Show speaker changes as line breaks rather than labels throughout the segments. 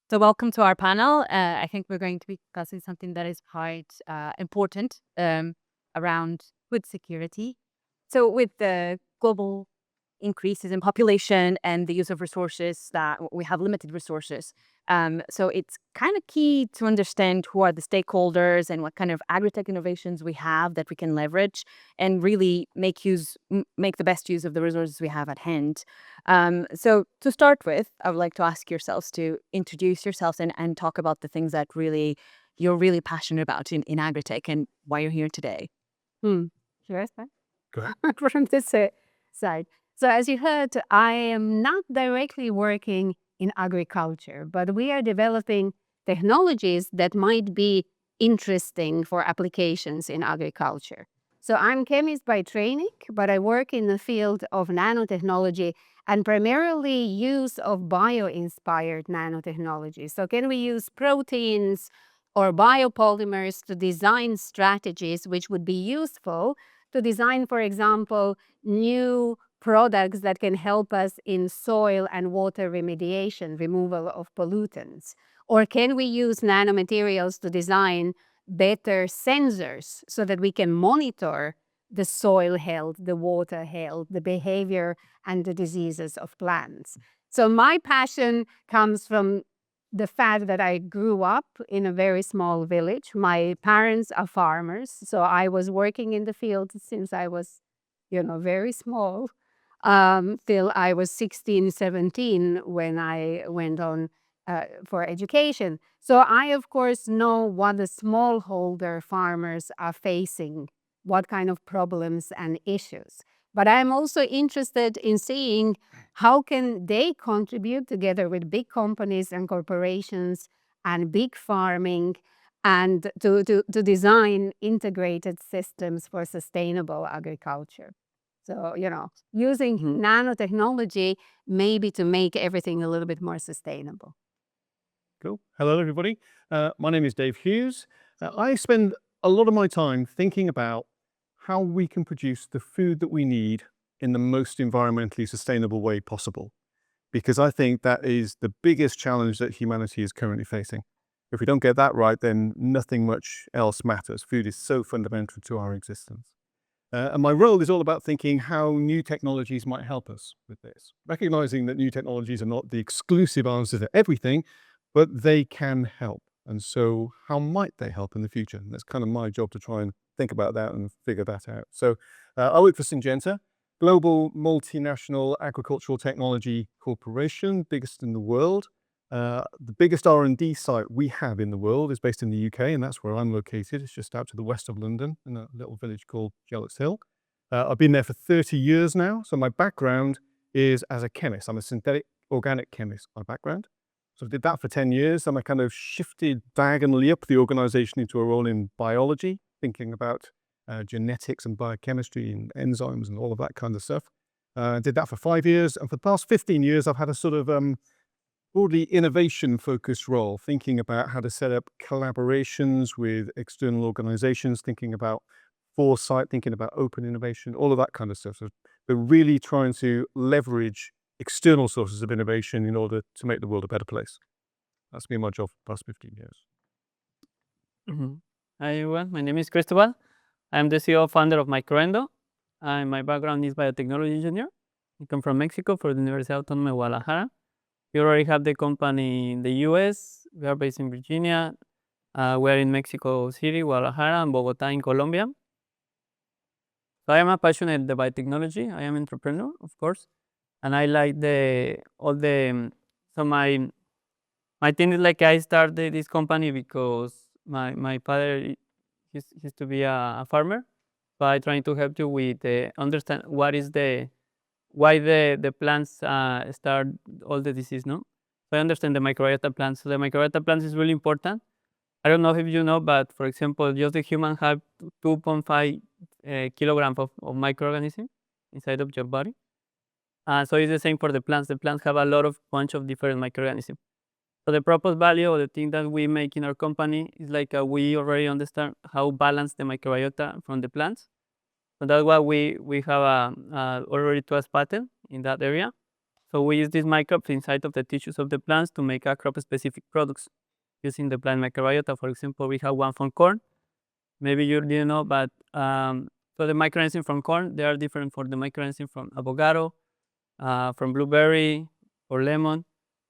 So welcome to our panel. I think we're going to be discussing something that is quite important around food security. So with the global increases in population and the use of resources, that we have limited resources. So it's kind of key to understand who are the stakeholders and what kind of agri-tech innovations we have that we can leverage and really make the best use of the resources we have at hand. So to start with, I would like to ask yourselves to introduce yourselves and talk about the things that you're really passionate about in agri-tech and why you're here today.
Hmm. Should I start?
Go ahead.
From this side. So as you heard, I am not directly working in agriculture, but we are developing technologies that might be interesting for applications in agriculture. So I'm chemist by training, but I work in the field of nanotechnology and primarily use of bio-inspired nanotechnology. So can we use proteins or biopolymers to design strategies which would be useful to design, for example, new products that can help us in soil and water remediation, removal of pollutants? Or can we use nanomaterials to design better sensors so that we can monitor the soil health, the water health, the behavior, and the diseases of plants? So my passion comes from the fact that I grew up in a very small village. My parents are farmers, so I was working in the field since I was, very small, till I was 16, 17 when I went on for education. So I, of course, know what the smallholder farmers are facing, what kind of problems and issues. But I'm also interested in seeing how can they contribute together with big companies and corporations and big farming and to design integrated systems for sustainable agriculture. So, using nanotechnology maybe to make everything a little bit more sustainable.
Cool. Hello, everybody. My name is Dave Hughes. I spend a lot of my time thinking about how we can produce the food that we need in the most environmentally sustainable way possible, because I think that is the biggest challenge that humanity is currently facing. If we don't get that right, then nothing much else matters. Food is so fundamental to our existence. And my role is all about thinking how new technologies might help us with this, recognizing that new technologies are not the exclusive answer to everything, but they can help. And so how might they help in the future? And that's kind of my job to try and think about that and figure that out. So I work for Syngenta, global multinational agricultural technology corporation, biggest in the world. The biggest R&D site we have in the world is based in the UK, and that's where I'm located. It's just out to the west of London in a little village called Jellet's Hill. I've been there for 30 years now. So my background is as a chemist. I'm a synthetic organic chemist by background. So I did that for 10 years, and I kind of shifted diagonally up the organization into a role in biology, thinking about genetics and biochemistry and enzymes and all of that kind of stuff. Did that for 5 years, and for the past 15 years, I've had a sort of broadly innovation-focused role, thinking about how to set up collaborations with external organizations, thinking about foresight, thinking about open innovation, all of that kind of stuff. So they're really trying to leverage external sources of innovation in order to make the world a better place. That's been my job for the past 15 years.
Hi everyone, my name is Cristobal. I'm the CEO founder of Microendo. My background is biotechnology engineer. I come from Mexico for the Universidad Autónoma de Guadalajara. We already have the company in the US. We are based in Virginia. We are in Mexico City, Guadalajara, and Bogota in Colombia. So I am a passionate about biotechnology. I am an entrepreneur, of course, and I like so my thing is like I started this company because my father used to be a farmer. So I trying to help you with understand why the plants start all the disease, no? So I understand the microbiota plants. So the microbiota plants is really important. I don't know if you know, but for example, just the human have 2.5 kilograms of microorganisms inside of your body. So it's the same for the plants. The plants have a lot of bunch of different microorganisms. So the purpose value or the thing that we make in our company is like we already understand how balance the microbiota from the plants. So that's why we have already 12 patent in that area. So we use these microbes inside of the tissues of the plants to make a crop-specific products using the plant microbiota. For example, we have one from corn. Maybe you didn't know, but so the microenzyme from corn, they are different from the microenzyme from avocado, from blueberry or lemon.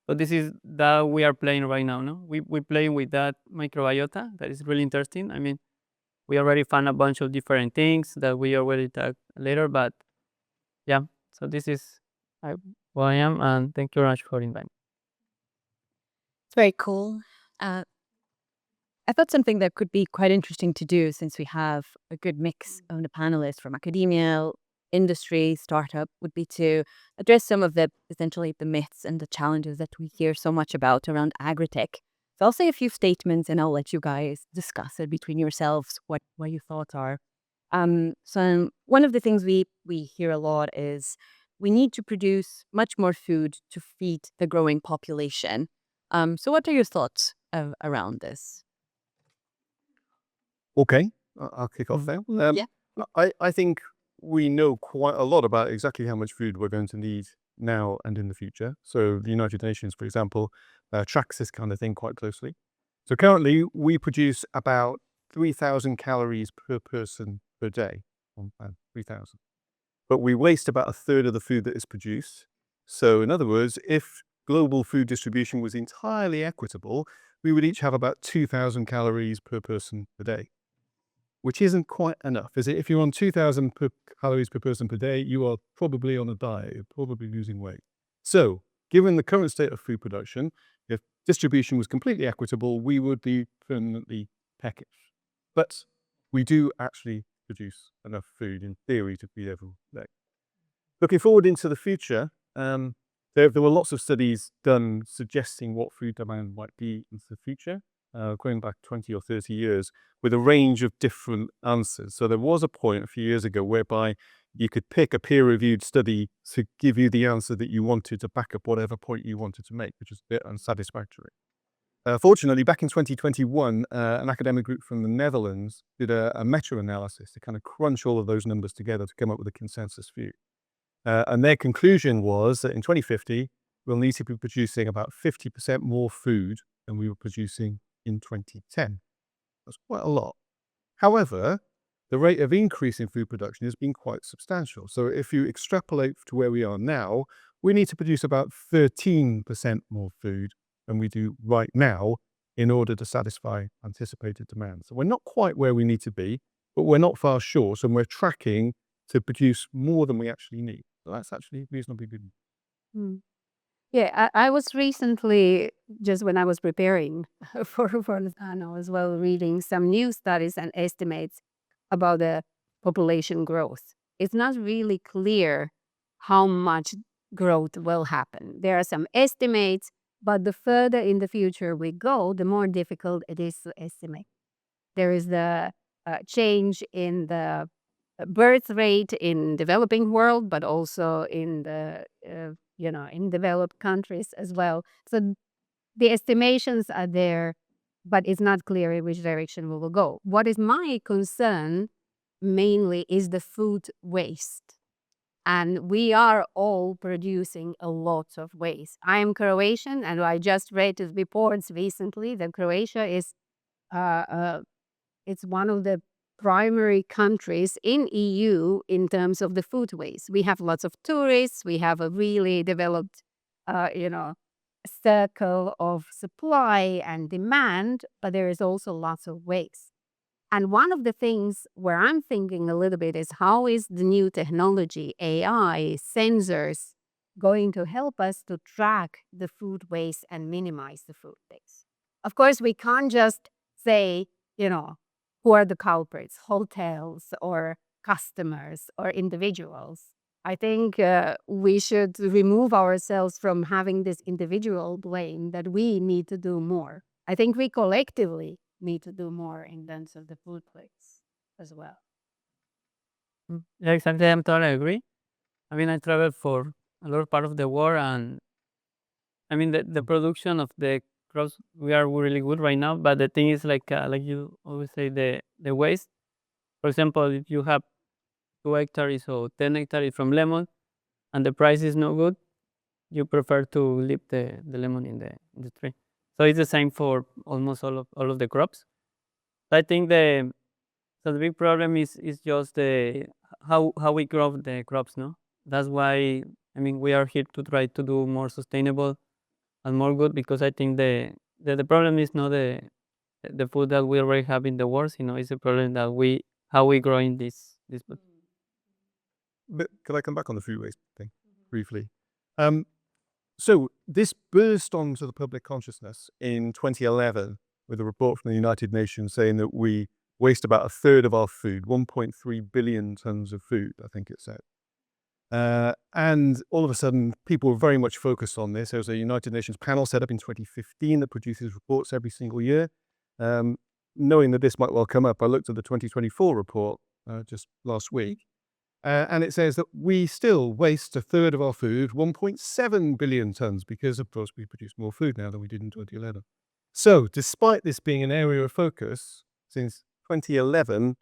So this is that we are playing right now. No, we playing with that microbiota. That is really interesting. I mean, we already found a bunch of different things that we already talk later, but yeah. So this is I, who I am, and thank you very much for inviting.
It's very cool. I thought something that could be quite interesting to do, since we have a good mix of the panelists from academia, industry, startup, would be to address some of the essentially the myths and the challenges that we hear so much about around agritech. So I'll say a few statements and I'll let you guys discuss it between yourselves what your thoughts are. So one of the things we hear a lot is we need to produce much more food to feed the growing population. So what are your thoughts around this?
Okay, I'll kick off there.
Yeah.
I think we know quite a lot about exactly how much food we're going to need now and in the future. So the United Nations, for example, tracks this kind of thing quite closely. So currently we produce about 3,000 calories per person per day. 3,000. But we waste about a third of the food that is produced. So in other words, if global food distribution was entirely equitable, we would each have about 2,000 calories per person per day, which isn't quite enough, is it? If you're on 2,000 calories per person per day, you are probably on a diet, you're probably losing weight. So given the current state of food production, if distribution was completely equitable, we would be permanently peckish. But we do actually produce enough food in theory to feed everyone today. Looking forward into the future, there were lots of studies done suggesting what food demand might be into the future, going back 20 or 30 years, with a range of different answers. So there was a point a few years ago whereby you could pick a peer-reviewed study to give you the answer that you wanted to back up whatever point you wanted to make, which is a bit unsatisfactory. Fortunately, back in 2021, an academic group from the Netherlands did a meta-analysis to kind of crunch all of those numbers together to come up with a consensus view. And their conclusion was that in 2050, we'll need to be producing about 50% more food than we were producing in 2010. That's quite a lot. However, the rate of increase in food production has been quite substantial. So if you extrapolate to where we are now, we need to produce about 13% more food than we do right now in order to satisfy anticipated demand. So we're not quite where we need to be, but we're not far short, and we're tracking to produce more than we actually need. So that's actually reasonably good.
Mm. Yeah, I was recently, just when I was preparing for the panel as well, reading some new studies and estimates about the population growth. It's not really clear how much growth will happen. There are some estimates, but the further in the future we go, the more difficult it is to estimate. There is the change in the birth rate in developing world, but also in the in developed countries as well. So the estimations are there, but it's not clear in which direction we will go. What is my concern mainly is the food waste. And we are all producing a lot of waste. I am Croatian, and I just read the reports recently that Croatia is it's one of the primary countries in EU in terms of the food waste. We have lots of tourists. We have a really developed, circle of supply and demand, but there is also lots of waste. And one of the things where I'm thinking a little bit is how is the new technology, AI, sensors, going to help us to track the food waste and minimize the food waste? Of course, we can't just say, who are the culprits, hotels or customers or individuals. I think we should remove ourselves from having this individual blame that we need to do more. I think we collectively need to do more in terms of the food waste as well.
Yeah, exactly. I'm totally agree. I mean, I traveled for a lot of part of the world, and I mean, the production of the crops, we are really good right now. But the thing is, like you always say, the waste. For example, if you have 2 hectares or 10 hectares from lemon, and the price is not good, you prefer to leave the lemon in the tree. So it's the same for almost all of the crops. I think the big problem is just the how we grow the crops, no? That's why I mean we are here to try to do more sustainable and more good, because I think the problem is not the food that we already have in the world, it's a problem that we how we grow in this food.
But could I come back on the food waste thing briefly? So this burst onto the public consciousness in 2011 with a report from the United Nations saying that we waste about a third of our food, 1.3 billion tons of food, I think it said. And all of a sudden, people were very much focused on this. There was a United Nations panel set up in 2015 that produces reports every single year. Knowing that this might well come up, I looked at the 2024 report just last week. And it says that we still waste a third of our food, 1.7 billion tons, because of course we produce more food now than we did in 2011. So despite this being an area of focus, since 2011,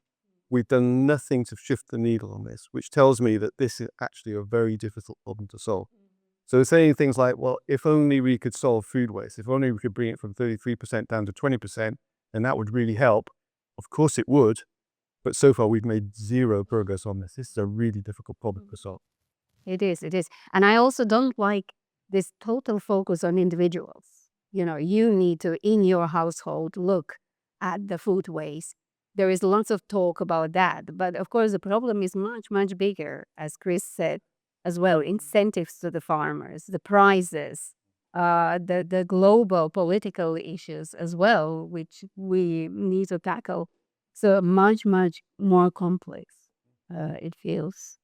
we've done nothing to shift the needle on this, which tells me that this is actually a very difficult problem to solve. So saying things like, well, if only we could solve food waste, if only we could bring it from 33% down to 20%, and that would really help. Of course it would. But so far, we've made zero progress on this. This is a really difficult problem to solve.
It is. And I also don't like this total focus on individuals. You need to, in your household, look at the food waste. There is lots of talk about that. But of course, the problem is much, much bigger, as Chris said as well. Incentives to the farmers, the prices, the global political issues as well, which we need to tackle. So much, much more complex, it feels.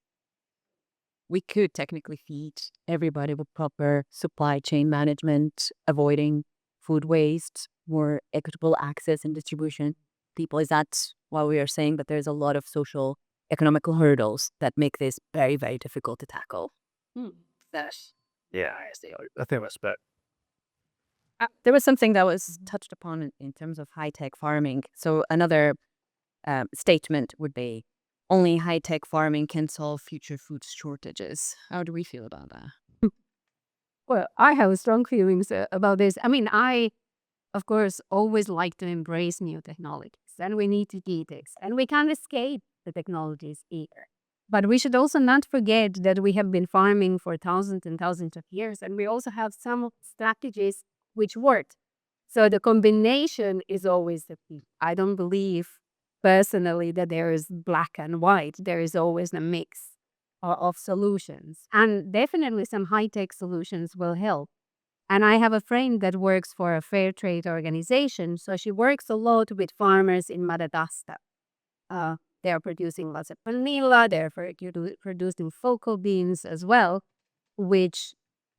We could technically feed everybody with proper supply chain management, avoiding food waste, more equitable access and distribution. People, is that why we are saying that there's a lot of social, economical hurdles that make this very, very difficult to tackle?
Yeah, I think that's better.
There was something that was touched upon in terms of high-tech farming. So another statement would be, only high-tech farming can solve future food shortages. How do we feel about that?
Well, I have strong feelings about this. I mean, I, of course, always like to embrace new technologies, and we need to do this, and we can't escape the technologies either. But we should also not forget that we have been farming for thousands and thousands of years, and we also have some strategies which worked. So the combination is always the key. I don't believe personally that there is black and white. There is always a mix of solutions. And definitely some high-tech solutions will help. And I have a friend that works for a fair trade organization. So she works a lot with farmers in Madagascar. They're producing lots of vanilla. They're producing focal beans as well, which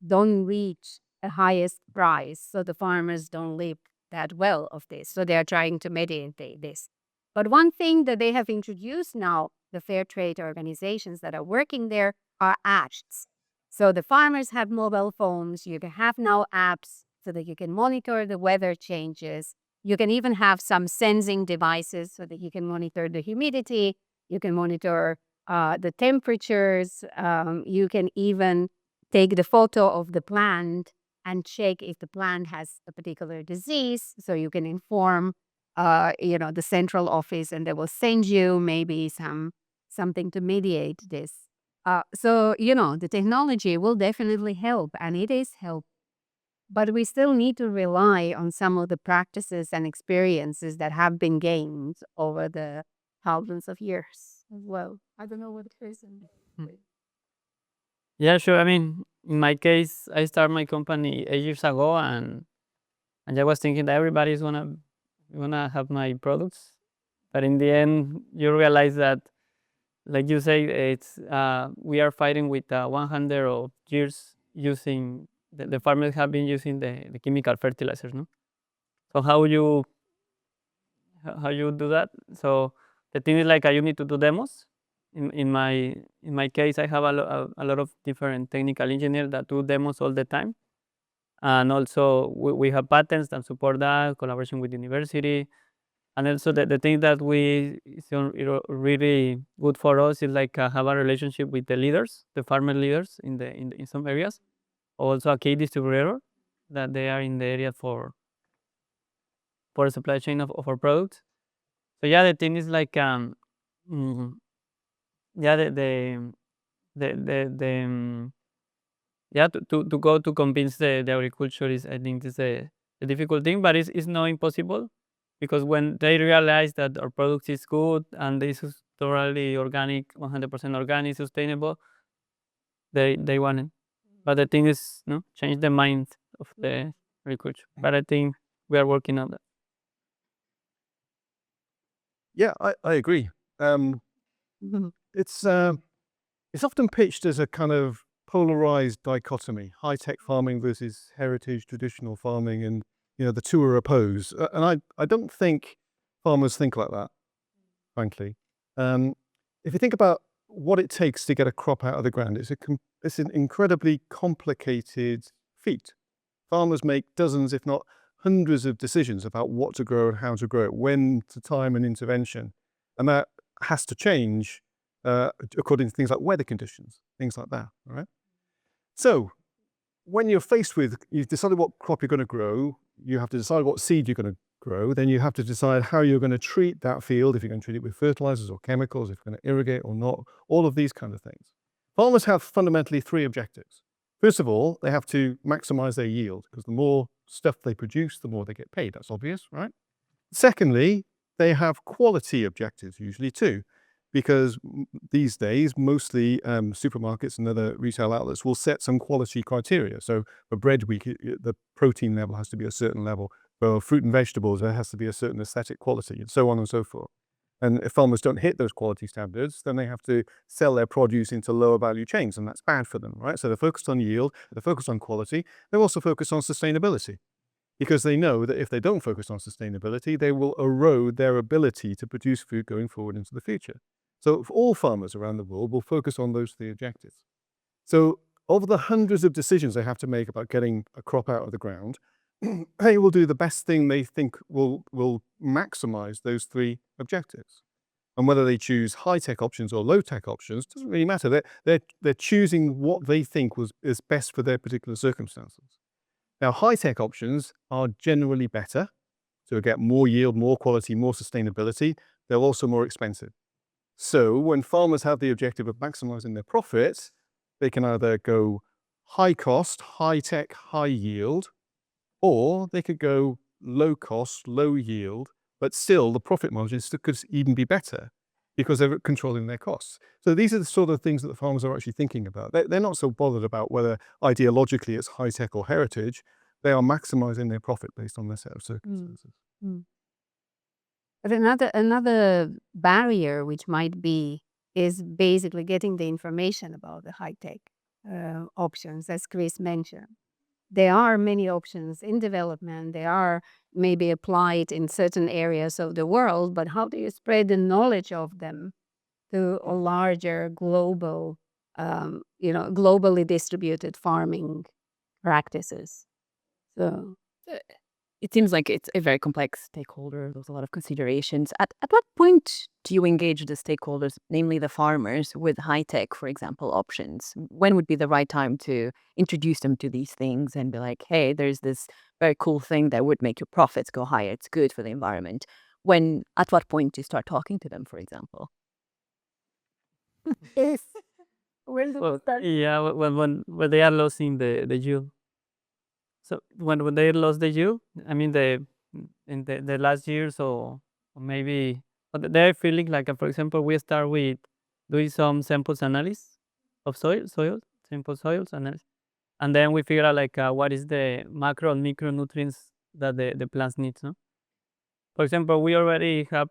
don't reach the highest price. So the farmers don't live that well of this. So they're trying to mediate this. But one thing that they have introduced now, the fair trade organizations that are working there, are apps. So the farmers have mobile phones. You can have now apps so that you can monitor the weather changes. You can even have some sensing devices so that you can monitor the humidity. You can monitor the temperatures. You can even take the photo of the plant and check if the plant has a particular disease. So you can inform the central office, and they will send you maybe something to mediate this. So the technology will definitely help, and it is help. But we still need to rely on some of the practices and experiences that have been gained over the thousands of years as well. I don't know what Chris and
Yeah, sure. I mean, in my case, I started my company 8 years ago, and I was thinking that everybody's gonna have my products, but in the end, you realize that, like you say, it's we are fighting with 100 of years using the farmers have been using the chemical fertilizers, no? So how you do that? So the thing is like you need to do demos. In my case, I have a lot of different technical engineers that do demos all the time, and also we have patents that support that collaboration with university. And also the thing that we is really good for us is like have a relationship with the leaders, the farmer leaders in some areas also a key distributor that they are in the area for the supply chain of our products. So yeah, the thing is like mm, yeah the yeah to go to convince the agriculture is, I think, is a difficult thing, but it's not impossible, because when they realize that our product is good and this is totally organic, 100% organic, sustainable, they want it. But the thing is, no, change the mind of the agriculture. But I think we are working on that.
Yeah, I agree. It's often pitched as a kind of polarized dichotomy: high-tech farming versus heritage traditional farming, and the two are opposed. And I don't think farmers think like that, frankly. If you think about what it takes to get a crop out of the ground, it's an incredibly complicated feat. Farmers make dozens, if not hundreds, of decisions about what to grow and how to grow it, when to time an intervention, and that has to change according to things like weather conditions, things like that. All right. So when you've decided what crop you're going to grow, you have to decide what seed you're going to grow. Then you have to decide how you're going to treat that field, if you're going to treat it with fertilizers or chemicals, if you're going to irrigate or not, all of these kind of things. Farmers have fundamentally three objectives. First of all, they have to maximize their yield, because the more stuff they produce, the more they get paid. That's obvious, right? Secondly, they have quality objectives usually too, because these days, mostly supermarkets and other retail outlets will set some quality criteria. So for bread, the protein level has to be a certain level. For fruit and vegetables, there has to be a certain aesthetic quality, and so on and so forth. And if farmers don't hit those quality standards, then they have to sell their produce into lower value chains, and that's bad for them, right? So they're focused on yield, they're focused on quality, they're also focused on sustainability, because they know that if they don't focus on sustainability, they will erode their ability to produce food going forward into the future. So all farmers around the world will focus on those three objectives. So of the hundreds of decisions they have to make about getting a crop out of the ground, they will do the best thing they think will maximize those three objectives. And whether they choose high-tech options or low-tech options doesn't really matter. They're choosing what they think is best for their particular circumstances. Now, high-tech options are generally better, so get more yield, more quality, more sustainability. They're also more expensive. So when farmers have the objective of maximizing their profits, they can either go high cost, high tech, high yield, or they could go low cost, low yield, but still the profit margins could even be better because they're controlling their costs. So these are the sort of things that the farmers are actually thinking about. They're not so bothered about whether ideologically it's high tech or heritage. They are maximizing their profit based on their set of circumstances.
But another barrier which might be is basically getting the information about the high-tech options, as Chris mentioned. There are many options in development. They are maybe applied in certain areas of the world, but how do you spread the knowledge of them to a larger global, globally distributed farming practices? So
It seems like it's a very complex stakeholder. There's a lot of considerations. At what point do you engage the stakeholders, namely the farmers, with high tech, for example, options? When would be the right time to introduce them to these things and be like, hey, there's this very cool thing that would make your profits go higher. It's good for the environment. At what point do you start talking to them, for example?
where do we
Well,
start?
yeah, when they are losing the yield. So when they lost the yield, I mean in the last years, or maybe, but they're feeling like, for example, we start with doing some samples analysis of simple soils analysis, and then we figure out like what is the macro and micronutrients that the plants need. No? For example, we already have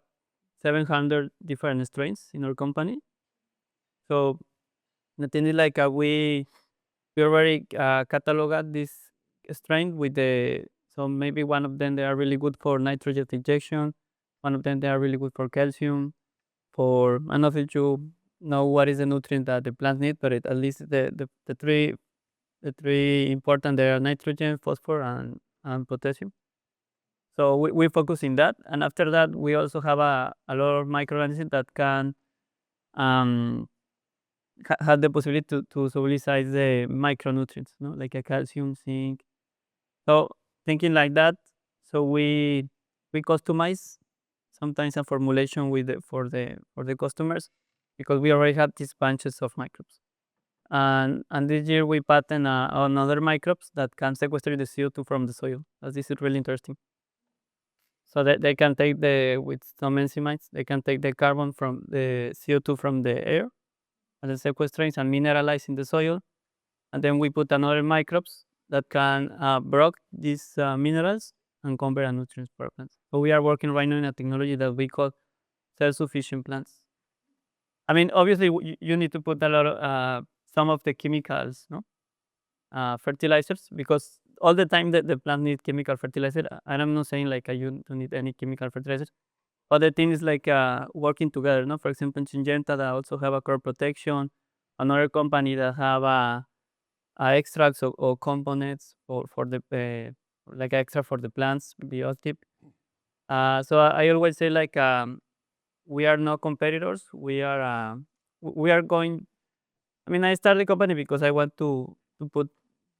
700 different strains in our company. So the thing is like we already cataloged this strain with so maybe one of them they are really good for nitrogen injection, one of them they are really good for calcium. For I don't know if you know what is the nutrient that the plants need, but at least the three important, they are nitrogen, phosphorus, and potassium. So we focus in that, and after that we also have a lot of microorganisms that can had the possibility to solicitize the micronutrients, like a calcium, zinc. So thinking like that, so we customize sometimes a formulation for the customers, because we already have these bunches of microbes. And this year we patent another microbes that can sequester the CO2 from the soil. This is really interesting. So that they can take with some enzymes, they can take the carbon from the CO2 from the air and the sequestrates and mineralize in the soil. And then we put another microbes that can block these minerals and convert a nutrients for plants. So we are working right now in a technology that we call self-sufficient plants. I mean, obviously you need to put a lot of some of the chemicals, fertilizers, because all the time the plant needs chemical fertilizer. And I'm not saying like you don't need any chemical fertilizer. But the thing is like working together, For example, Syngenta that also have a crop protection, another company that have extracts or components for the like extra for the plants, Biotech. So I always say like we are not competitors. We are going. I mean, I started the company because I want to put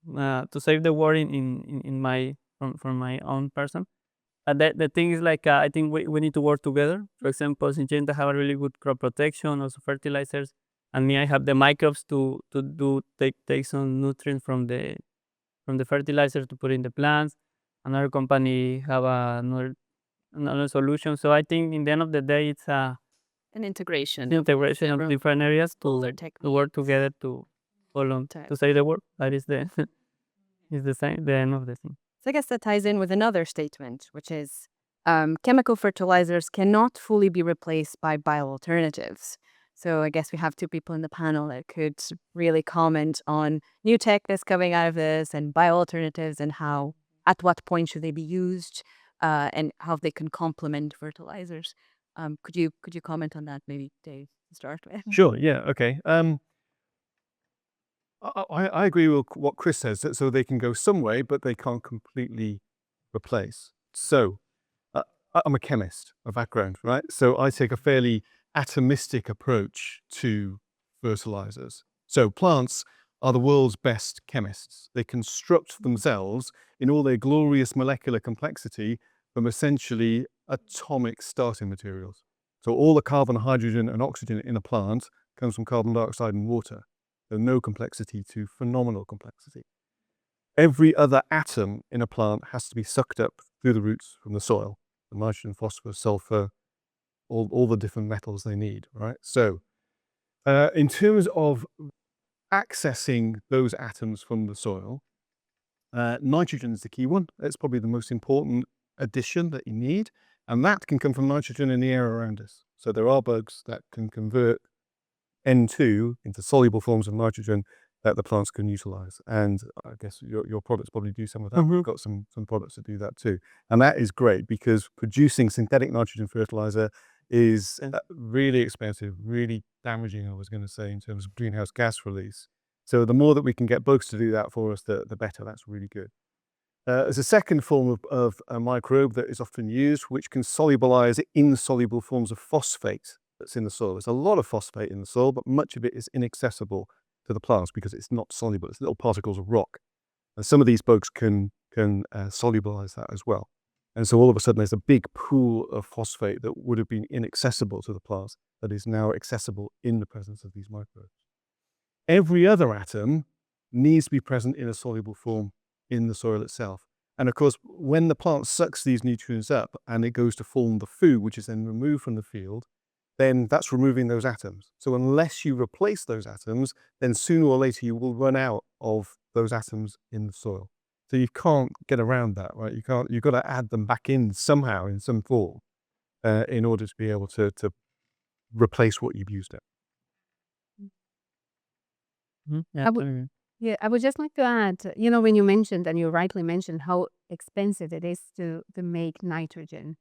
to save the world in my from my own person. And the thing is like I think we need to work together. For example, Syngenta have a really good crop protection, also fertilizers, and me I have the microbes to take some nutrients from the fertilizer to put in the plants. Another company have another solution. So I think in the end of the day, it's
An integration.
integration of different areas to work together to follow to save the world. That is the is the same the end of the thing.
So I guess that ties in with another statement, which is chemical fertilizers cannot fully be replaced by bioalternatives. So I guess we have two people in the panel that could really comment on new tech that's coming out of this and bioalternatives and how, at what point should they be used, and how they can complement fertilizers. Could you comment on that, maybe, Dave, to start with?
Sure. Yeah. Okay. I agree with what Chris says. So they can go some way, but they can't completely replace. So I'm a chemist of background, right? So I take a fairly atomistic approach to fertilizers. So plants are the world's best chemists. They construct themselves in all their glorious molecular complexity from essentially atomic starting materials. So all the carbon, hydrogen, and oxygen in a plant comes from carbon dioxide and water. So no complexity to phenomenal complexity. Every other atom in a plant has to be sucked up through the roots from the soil. The nitrogen, phosphorus, sulfur, all the different metals they need, right? So in terms of accessing those atoms from the soil, nitrogen is the key one. It's probably the most important addition that you need. And that can come from nitrogen in the air around us. So there are bugs that can convert N2 into soluble forms of nitrogen that the plants can utilize. And I guess your products probably do some of that. We've got some products that do that too. And that is great because producing synthetic nitrogen fertilizer is really expensive, really damaging, I was going to say, in terms of greenhouse gas release. So the more that we can get bugs to do that for us, the better. That's really good. There's a second form of a microbe that is often used, which can solubilize insoluble forms of phosphate that's in the soil. There's a lot of phosphate in the soil, but much of it is inaccessible to the plants because it's not soluble. It's little particles of rock. And some of these bugs can solubilize that as well. And so all of a sudden there's a big pool of phosphate that would have been inaccessible to the plants that is now accessible in the presence of these microbes. Every other atom needs to be present in a soluble form in the soil itself. And of course, when the plant sucks these nutrients up and it goes to form the food, which is then removed from the field, then that's removing those atoms. So unless you replace those atoms, then sooner or later you will run out of those atoms in the soil. So you can't get around that, right? You've got to add them back in somehow, in some form, in order to be able to replace what you've used up.
Yeah, I would just like to add, when you mentioned, and you rightly mentioned, how expensive it is to make nitrogen.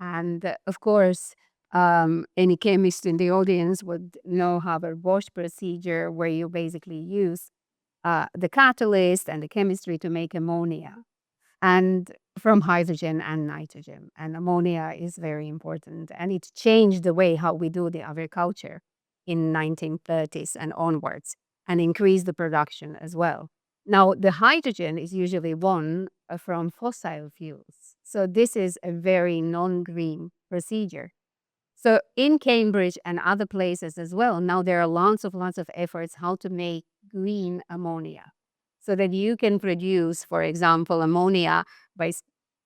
And of course, any chemist in the audience would know Haber-Bosch procedure, where you basically use the catalyst and the chemistry to make ammonia, and from hydrogen and nitrogen. And ammonia is very important, and it changed the way how we do the agriculture in 1930s and onwards and increased the production as well. Now, the hydrogen is usually won from fossil fuels. So this is a very non-green procedure. So in Cambridge and other places as well, now there are lots of efforts how to make green ammonia so that you can produce, for example, ammonia by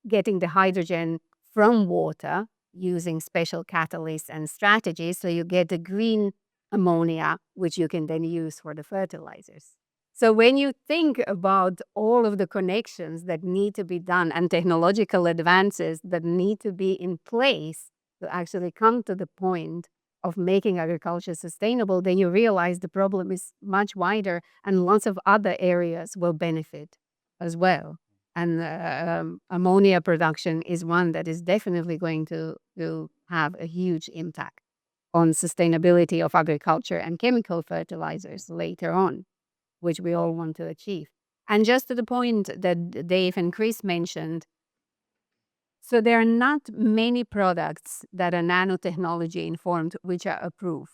getting the hydrogen from water using special catalysts and strategies. So you get the green ammonia, which you can then use for the fertilizers. So when you think about all of the connections that need to be done and technological advances that need to be in place to actually come to the point of making agriculture sustainable, then you realize the problem is much wider and lots of other areas will benefit as well. And ammonia production is one that is definitely going to have a huge impact on sustainability of agriculture and chemical fertilizers later on, which we all want to achieve. And just to the point that Dave and Chris mentioned, so there are not many products that are nanotechnology informed which are approved.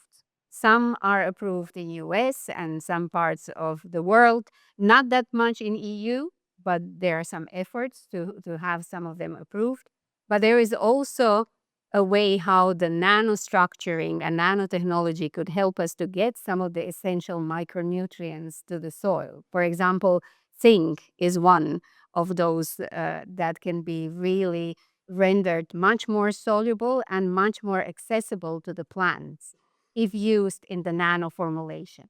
Some are approved in US and some parts of the world, not that much in EU, but there are some efforts to have some of them approved. But there is also a way how the nanostructuring and nanotechnology could help us to get some of the essential micronutrients to the soil. For example, zinc is one of those that can be really rendered much more soluble and much more accessible to the plants if used in the nano formulation.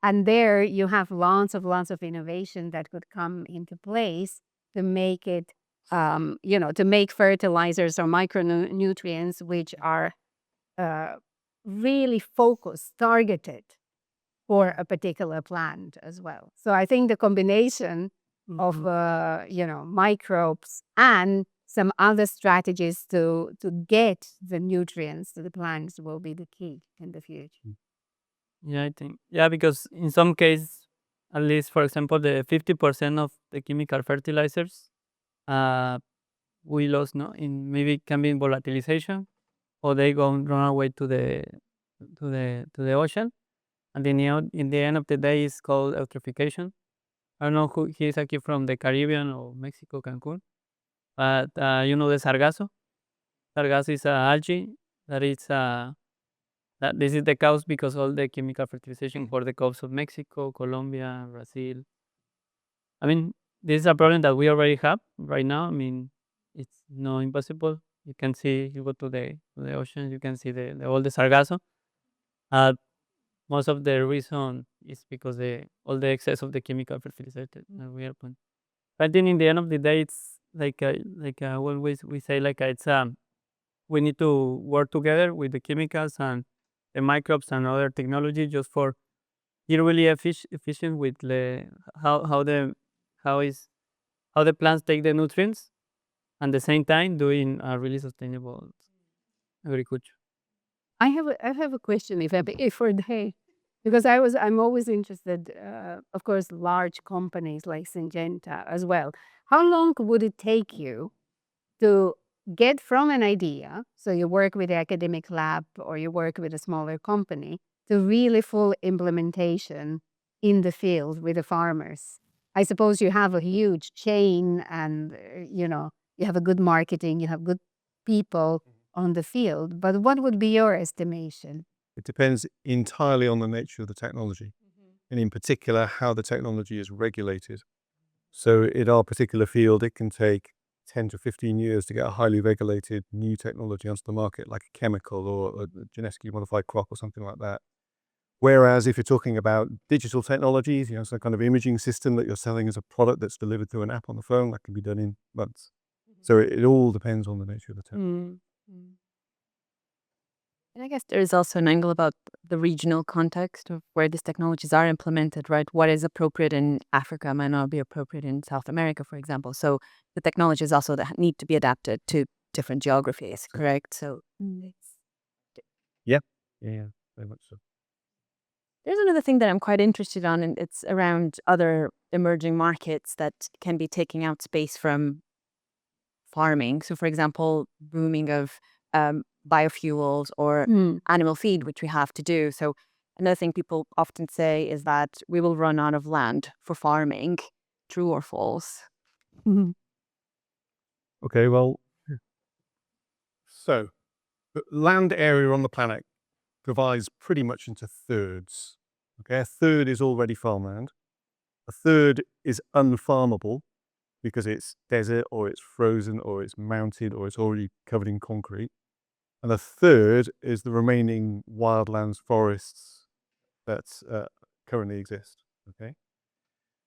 And there you have lots of innovation that could come into place to make it, to make fertilizers or micronutrients which are really focused, targeted for a particular plant as well. So I think the combination of microbes and some other strategies to get the nutrients to the plants will be the key in the future.
Yeah, I think. Yeah, because in some case, at least for example, the 50% of the chemical fertilizers, uh, we lost, no, in maybe can be in volatilization, or they go run away to the ocean, and then in the end of the day, it's called eutrophication. I don't know who he is actually from the Caribbean or Mexico, Cancun, but the sargasso. Sargasso is algae that is that this is the cause because all the chemical fertilization for the coast of Mexico, Colombia, Brazil. I mean, this is a problem that we already have right now. I mean, it's not impossible. You can see, you go to the ocean, you can see all the sargasso. Uh, Most of the reason is because all the excess of the chemical fertilizer that we are putting. I think in the end of the day, it's like what we say, like it's we need to work together with the chemicals and the microbes and other technology just for you're really efficient with how the how is how the plants take the nutrients and the same time doing really sustainable agriculture.
I have a question if for Dave, because I'm always interested, of course, large companies like Syngenta as well. How long would it take you to get from an idea, so you work with the academic lab or you work with a smaller company, to really full implementation in the field with the farmers? I suppose you have a huge chain and, you have a good marketing, you have good people on the field, but what would be your estimation?
It depends entirely on the nature of the technology, and in particular, how the technology is regulated. So in our particular field, it can take 10 to 15 years to get a highly regulated new technology onto the market, like a chemical or a genetically modified crop or something like that. Whereas if you're talking about digital technologies, some kind of imaging system that you're selling as a product that's delivered through an app on the phone, that can be done in months. So it all depends on the nature of the technology.
And I guess there is also an angle about the regional context of where these technologies are implemented, right? What is appropriate in Africa might not be appropriate in South America, for example. So the technologies also that need to be adapted to different geographies, correct? So
Yeah, very much so.
there's another thing that I'm quite interested on, and it's around other emerging markets that can be taking out space from farming. So, for example, booming of biofuels or
Mm.
animal feed, which we have to do. So another thing people often say is that we will run out of land for farming. True or false?
Mhm.
Okay, well, so the land area on the planet divides pretty much into thirds. Okay, a third is already farmland. A third is unfarmable because it's desert or it's frozen or it's mounted or it's already covered in concrete. And a third is the remaining wildlands, forests that currently exist. Okay.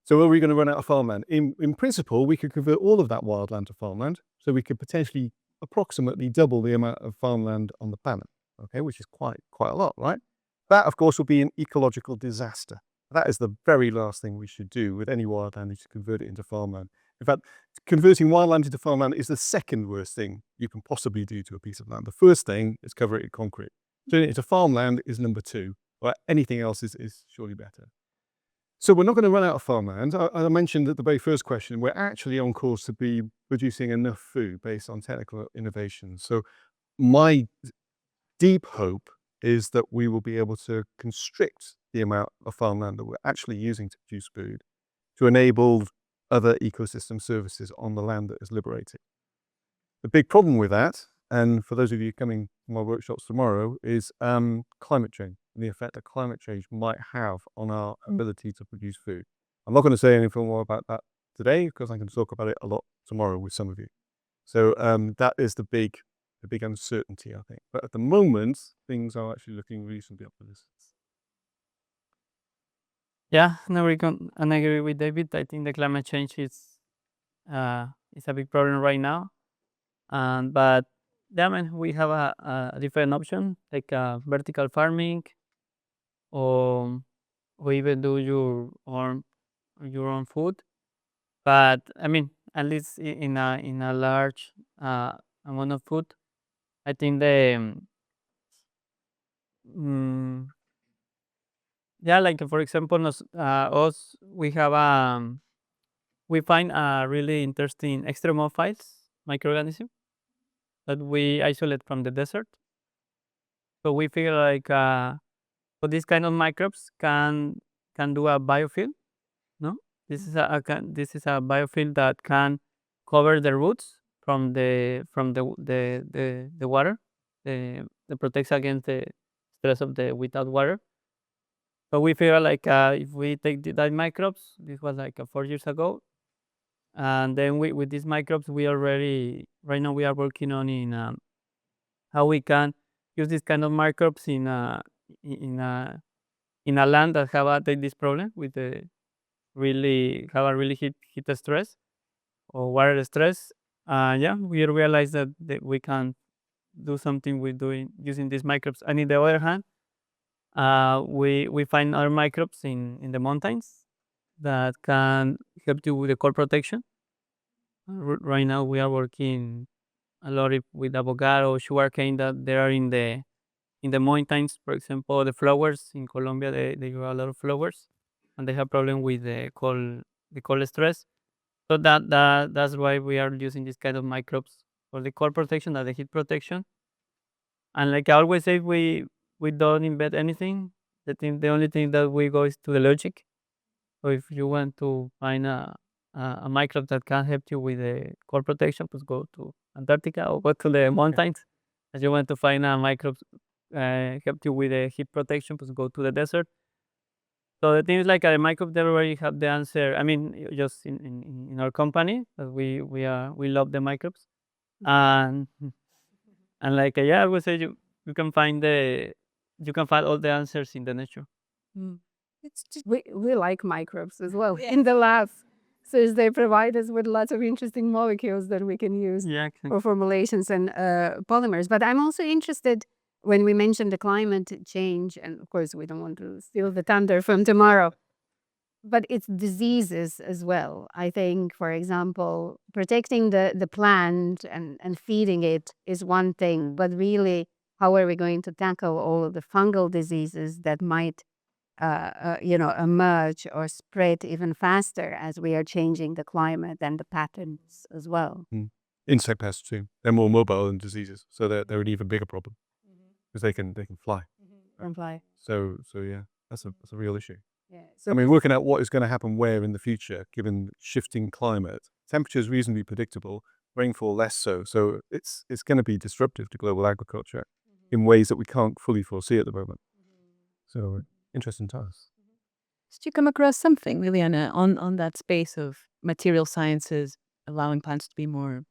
So are we going to run out of farmland? In principle, we could convert all of that wildland to farmland. So we could potentially approximately double the amount of farmland on the planet. Okay, which is quite a lot, right? That, of course, would be an ecological disaster. That is the very last thing we should do with any wildland, is to convert it into farmland. In fact, converting wildland into farmland is the second worst thing you can possibly do to a piece of land. The first thing is cover it in concrete. Turning it into farmland is number two. Right? Anything else is surely better. So we're not going to run out of farmland. I mentioned at the very first question, we're actually on course to be producing enough food based on technical innovations. So my deep hope is that we will be able to constrict the amount of farmland that we're actually using to produce food to enable other ecosystem services on the land that is liberated. The big problem with that, and for those of you coming to my workshops tomorrow, is climate change and the effect that climate change might have on our ability to produce food. I'm not going to say anything more about that today because I'm going to talk about it a lot tomorrow with some of you. So that is the big uncertainty, I think. But at the moment, things are actually looking reasonably optimistic.
Yeah, no, and I agree with David. I think the climate change is a big problem right now. But yeah, man, we have a different option like vertical farming, or even do your own food. But I mean, at least in a large amount of food, I think mm, yeah, like for example, us we find a really interesting extremophiles microorganism that we isolate from the desert. So we feel like so these kind of microbes can do a biofield. No, this is a biofield that can cover the roots from the water. The protects against the stress of the without water. So we feel like if we take that microbes, this was like 4 years ago, and then we with these microbes we already right now we are working on in how we can use these kind of microbes in a in a land that have this problem with the really have a really heat stress or water stress. Yeah, we realize that we can do something with doing using these microbes. And in the other hand, we find other microbes in the mountains that can help you with the core protection. Right now, we are working a lot with avocado, sugarcane that they are in the mountains. For example, the flowers in Colombia, they grow a lot of flowers, and they have problem with the cold stress. So that's why we are using this kind of microbes for the core protection and the heat protection. And like I always say, we don't invent anything. The only thing that we go is to the logic. So if you want to find a microbe that can help you with the core protection, just go to Antarctica or go to the mountains. If you want to find a microbe help you with the heat protection, just go to the desert. So the thing is like a microbe they already have the answer. I mean, just in our company, that we love the microbes, and like yeah, I would say you can find you can find all the answers in the nature.
Mm.
It's just, we like microbes as well in the lab. So they provide us with lots of interesting molecules that we can use
Yeah,
for formulations and polymers. But I'm also interested when we mentioned the climate change, and of course, we don't want to steal the thunder from tomorrow, but it's diseases as well. I think, for example, protecting the plant and feeding it is one thing, but really, how are we going to tackle all of the fungal diseases that might emerge or spread even faster as we are changing the climate and the patterns as well?
insect pests too. They're more mobile than diseases, so they're an even bigger problem because they can fly.
Fly.
So yeah, that's a real issue.
Yeah.
I
So
mean, working out what is going to happen where in the future, given shifting climate, temperature is reasonably predictable, rainfall less so. So it's going to be disruptive to global agriculture in ways that we can't fully foresee at the moment. So interesting times.
Did you come across something, Liliana, on that space of material sciences allowing plants to be more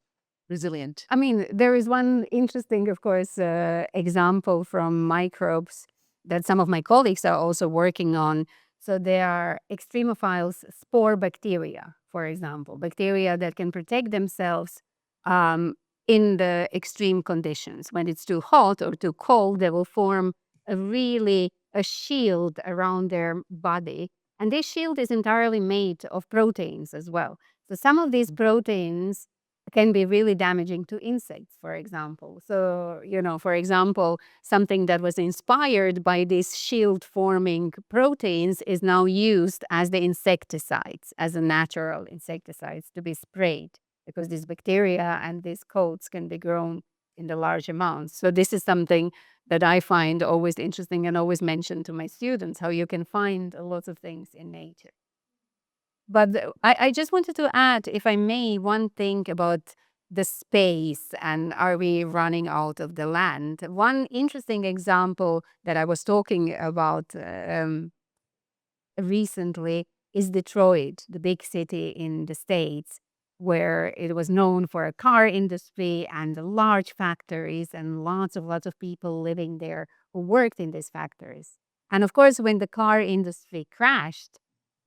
resilient?
I mean, there is one interesting, of course, example from microbes that some of my colleagues are also working on. So there are extremophiles spore bacteria, for example, bacteria that can protect themselves in the extreme conditions. When it's too hot or too cold, they will form a shield around their body. And this shield is entirely made of proteins as well. So some of these proteins can be really damaging to insects, for example. So, for example, something that was inspired by these shield-forming proteins is now used as the insecticides, as a natural insecticides to be sprayed, because these bacteria and these coats can be grown in the large amounts. So this is something that I find always interesting and always mention to my students, how you can find a lot of things in nature. But I just wanted to add, if I may, one thing about the space and are we running out of the land. One interesting example that I was talking about recently is Detroit, the big city in the States, where it was known for a car industry and large factories and lots of people living there who worked in these factories. And of course, when the car industry crashed,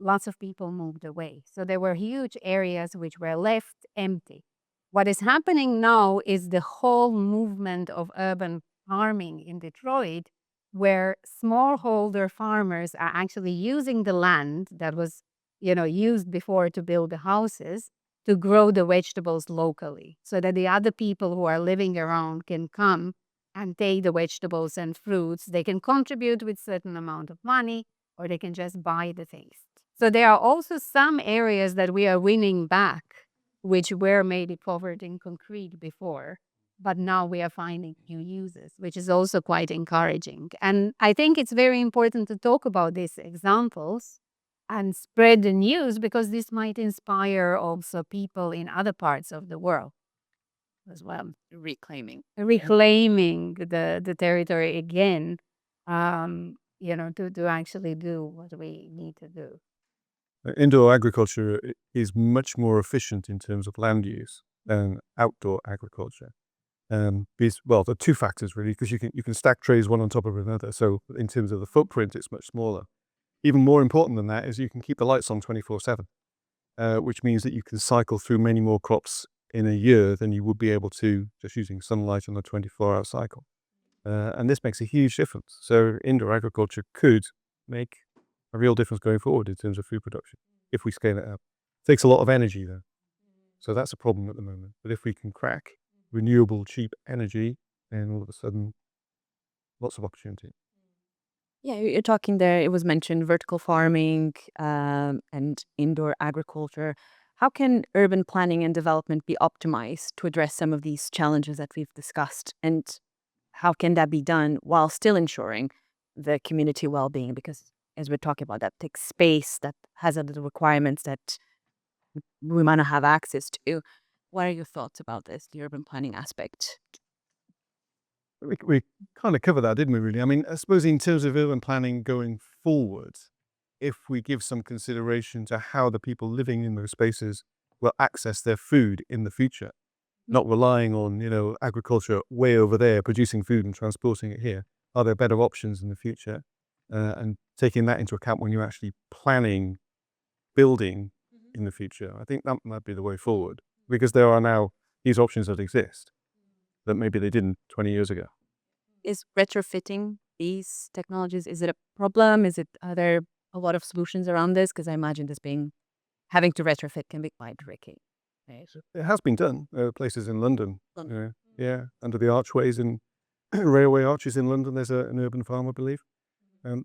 lots of people moved away. So there were huge areas which were left empty. What is happening now is the whole movement of urban farming in Detroit, where smallholder farmers are actually using the land that was, used before to build the houses to grow the vegetables locally, so that the other people who are living around can come and take the vegetables and fruits. They can contribute with certain amount of money, or they can just buy the things. So there are also some areas that we are winning back, which were maybe covered in concrete before, but now we are finding new uses, which is also quite encouraging. And I think it's very important to talk about these examples and spread the news, because this might inspire also people in other parts of the world as well.
Reclaiming.
Reclaiming the territory again, to actually do what we need to do.
Indoor agriculture is much more efficient in terms of land use than outdoor agriculture. Well, there are two factors really, because you can stack trays one on top of another. So in terms of the footprint, it's much smaller. Even more important than that is you can keep the lights on 24/7, which means that you can cycle through many more crops in a year than you would be able to just using sunlight on a 24-hour cycle. And this makes a huge difference. So indoor agriculture could make a real difference going forward in terms of food production if we scale it up. It takes a lot of energy though. So that's a problem at the moment. But if we can crack renewable, cheap energy, then all of a sudden, lots of opportunity.
Yeah, you're talking there, it was mentioned vertical farming and indoor agriculture. How can urban planning and development be optimized to address some of these challenges that we've discussed? And how can that be done while still ensuring the community well-being? Because as we're talking about, that takes space, that has other requirements that we might not have access to. What are your thoughts about this, the urban planning aspect?
We kind of covered that, didn't we, really? I mean, I suppose in terms of urban planning going forward, if we give some consideration to how the people living in those spaces will access their food in the future, not relying on, agriculture way over there, producing food and transporting it here. Are there better options in the future? And taking that into account when you're actually planning building in the future, I think that might be the way forward, because there are now these options that exist that maybe they didn't 20 years ago.
Is retrofitting these technologies, is it a problem? Are there a lot of solutions around this? Because I imagine having to retrofit can be quite tricky. Right?
It has been done. There are places in London, yeah, under the archways and railway arches in London, there's an urban farm, I believe.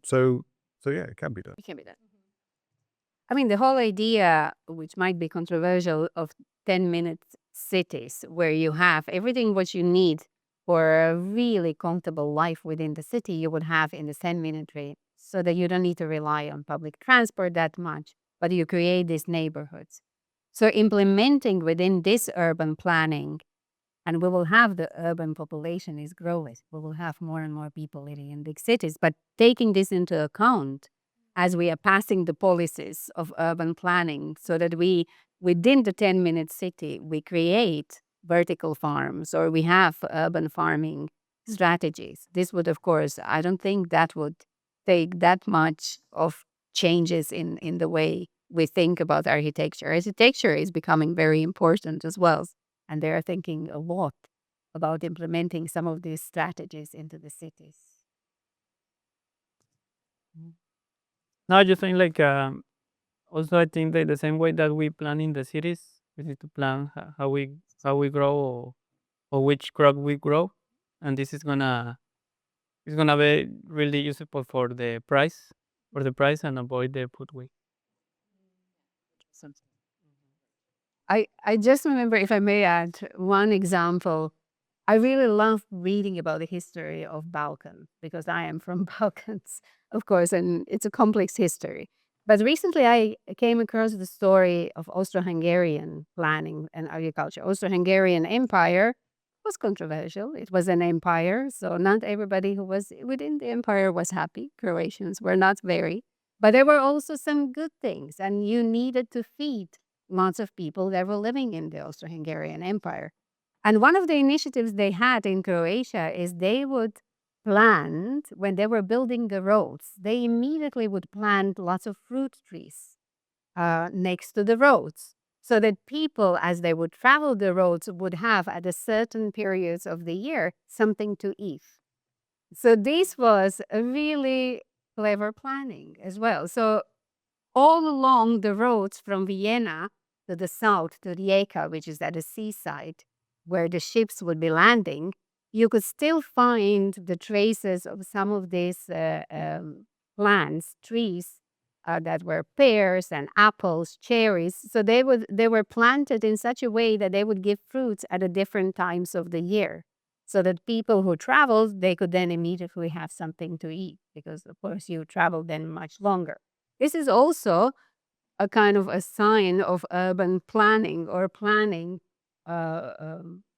So yeah, it can be done.
It can be done.
I mean, the whole idea, which might be controversial, of 10 minutes cities where you have everything what you need for a really comfortable life within the city, you would have in the 10-minute rate, so that you don't need to rely on public transport that much, but you create these neighborhoods. So implementing within this urban planning, and we will have the urban population is growing. We will have more and more people living in big cities, but taking this into account as we are passing the policies of urban planning, so that we, within the 10-minute city, we create vertical farms or we have urban farming strategies. This would, of course, I don't think that would take that much of changes in the way we think about architecture. Architecture is becoming very important as well, and they are thinking a lot about implementing some of these strategies into the cities.
No, I just think like also I think that the same way that we plan in the cities, we need to plan how we grow or which crop we grow, and this is gonna it's gonna be really useful for the price and avoid the food waste.
I just remember, if I may add one example, I really love reading about the history of Balkan because I am from Balkans, of course, and it's a complex history. But recently I came across the story of Austro-Hungarian planning and agriculture. Austro-Hungarian Empire was controversial. It was an empire, so not everybody who was within the empire was happy. Croatians were not very. But there were also some good things, and you needed to feed lots of people that were living in the Austro-Hungarian Empire. And one of the initiatives they had in Croatia is they would plant, when they were building the roads, they immediately would plant lots of fruit trees next to the roads, so that people, as they would travel the roads, would have at a certain periods of the year something to eat. So this was a really clever planning as well. So all along the roads from Vienna to the south to Rijeka, which is at the seaside where the ships would be landing, you could still find the traces of some of these plants, trees that were pears and apples, cherries. So they were planted in such a way that they would give fruits at the different times of the year, so that people who traveled, they could then immediately have something to eat, because of course you travel then much longer. This is also a kind of a sign of urban planning or planning,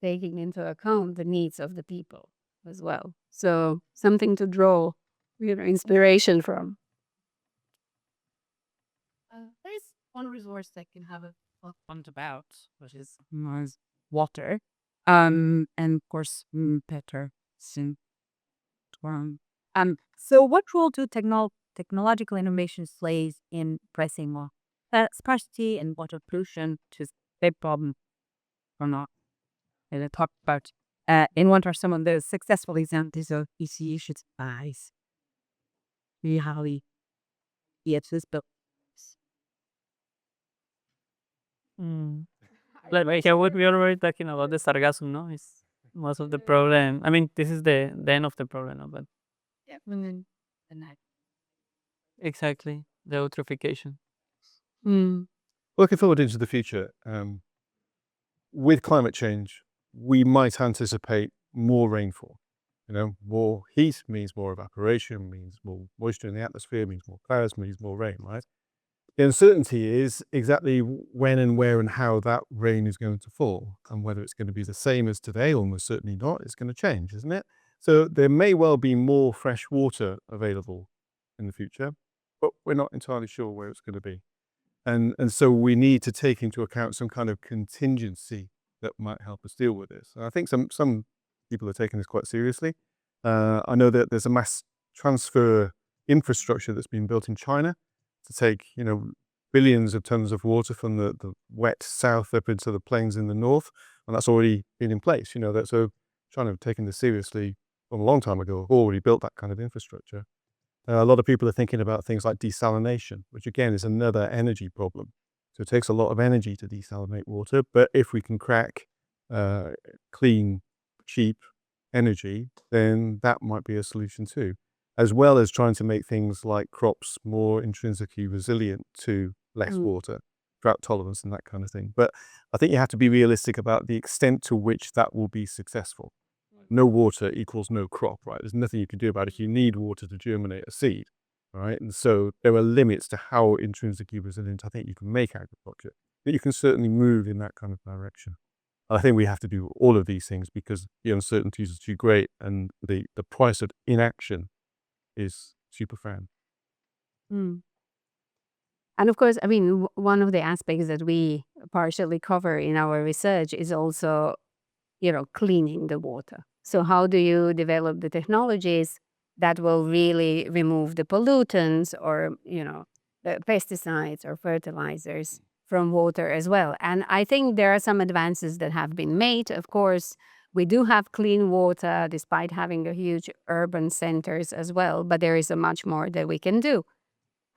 taking into account the needs of the people as well. So something to draw inspiration from.
There's one resource that can have a fun about, which is water. And of course, better soon. So what role do technological innovations plays in pressing more scarcity and water pollution, which is a big problem or not? And I talked about in what are some of the successful examples of ECU should advise. See how we get this built.
Like here, what we already talking about the sargassum, no? Is most of the problem. I mean, this is the end of the problem, no? But
Yeah, and then the night.
exactly the eutrophication.
Looking forward into the future, with climate change, we might anticipate more rainfall. More heat means more evaporation, means more moisture in the atmosphere, means more clouds, means more rain, right? The uncertainty is exactly when and where and how that rain is going to fall, and whether it's going to be the same as today, almost certainly not. It's going to change, isn't it? So there may well be more fresh water available in the future, but we're not entirely sure where it's going to be. And so we need to take into account some kind of contingency that might help us deal with this. And I think some people are taking this quite seriously. I know that there's a mass transfer infrastructure that's been built in China to take, billions of tons of water from the wet south up into the plains in the north, and that's already been in place. So China have taken this seriously from a long time ago, already built that kind of infrastructure. A lot of people are thinking about things like desalination, which again is another energy problem. So it takes a lot of energy to desalinate water, but if we can crack clean, cheap energy, then that might be a solution too, as well as trying to make things like crops more intrinsically resilient to less water. drought tolerance and that kind of thing. But I think you have to be realistic about the extent to which that will be successful. No water equals no crop, right? There's nothing you can do about it. You need water to germinate a seed, right? And so there are limits to how intrinsically resilient I think you can make agriculture, but you can certainly move in that kind of direction. I think we have to do all of these things because the uncertainties are too great and the price of inaction is too profound.
Mm. And of course, I mean, one of the aspects that we partially cover in our research is also, cleaning the water. So how do you develop the technologies that will really remove the pollutants or, the pesticides or fertilizers from water as well? And I think there are some advances that have been made. Of course, we do have clean water despite having a huge urban centers as well, but there is a much more that we can do.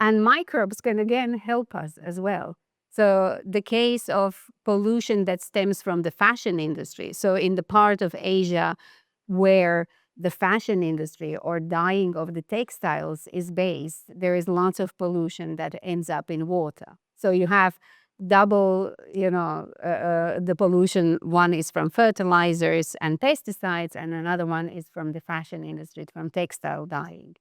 And microbes can again help us as well. So the case of pollution that stems from the fashion industry. So in the part of Asia where the fashion industry or dyeing of the textiles is based, there is lots of pollution that ends up in water. So you have double, the pollution. One is from fertilizers and pesticides, and another one is from the fashion industry, from textile dyeing.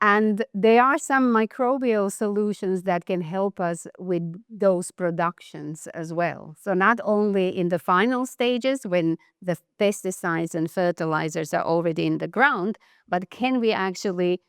And there are some microbial solutions that can help us with those productions as well. So not only in the final stages when the pesticides and fertilizers are already in the ground, but can we actually,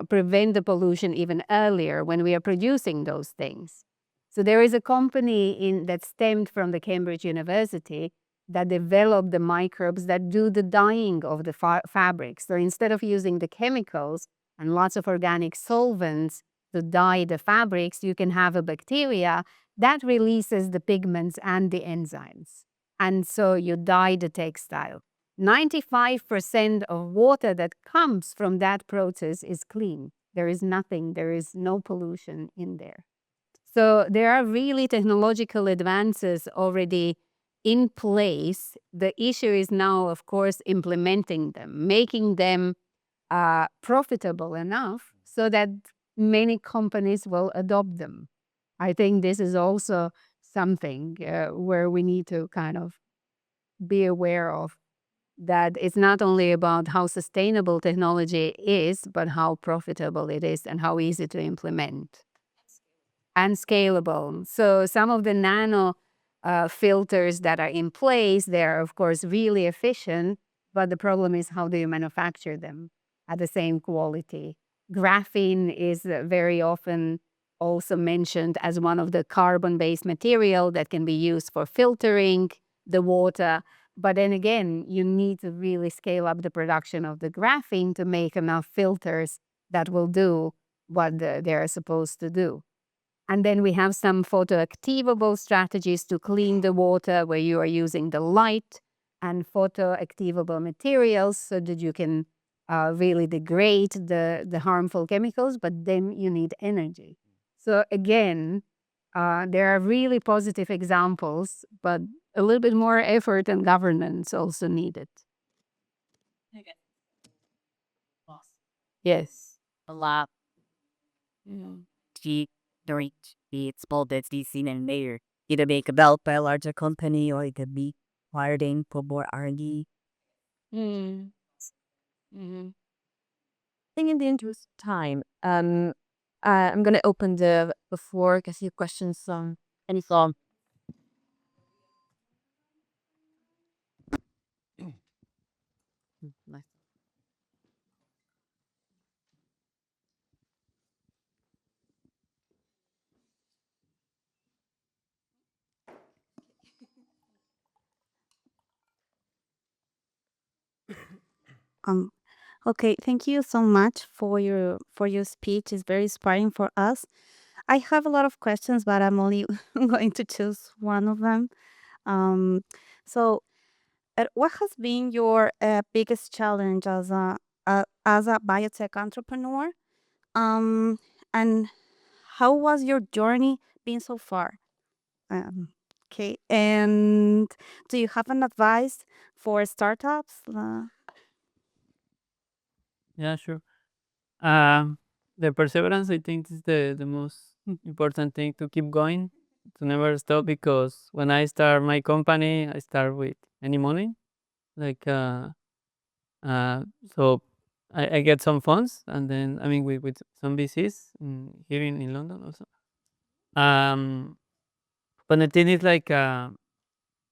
prevent the pollution even earlier when we are producing those things? So there is a company that stemmed from the Cambridge University that developed the microbes that do the dyeing of the fabrics. So instead of using the chemicals and lots of organic solvents to dye the fabrics, you can have a bacteria that releases the pigments and the enzymes. And so you dye the textile. 95% of water that comes from that process is clean. There is nothing, there is no pollution in there. So there are really technological advances already in place. The issue is now, of course, implementing them, making them profitable enough so that many companies will adopt them. I think this is also something where we need to kind of be aware of, that it's not only about how sustainable technology is, but how profitable it is and how easy to implement and scalable. So some of the nano filters that are in place, they're of course really efficient, but the problem is how do you manufacture them at the same quality? Graphene is very often also mentioned as one of the carbon-based material that can be used for filtering the water. But then again, you need to really scale up the production of the graphene to make enough filters that will do what they're supposed to do. And then we have some photoactivable strategies to clean the water where you are using the light and photoactivable materials so that you can really degrade the harmful chemicals, but then you need energy. So again, there are really positive examples, but a little bit more effort and governance also needed. Yes.
A lot. Deep, direct, be it small business seen in layer. Either be developed by a larger company or it could be acquired in for more R&D.
Mm-hmm.
I think in the interest of time, I'm gonna open the floor because you questions any thought. Nice.
Um, okay, thank you so much for your speech. It's very inspiring for us. I have a lot of questions, but I'm only going to choose one of them. Um, so, what has been your biggest challenge as a biotech entrepreneur? Um, and how was your journey been so far? Um, okay, and do you have an advice for startups?
Yeah, sure. The perseverance, I think, is the most important thing to keep going, to never stop. Because when I start my company, I start with any money, like uh, so I get some funds, and then I mean with some VCs here in London also. Um, but the thing is like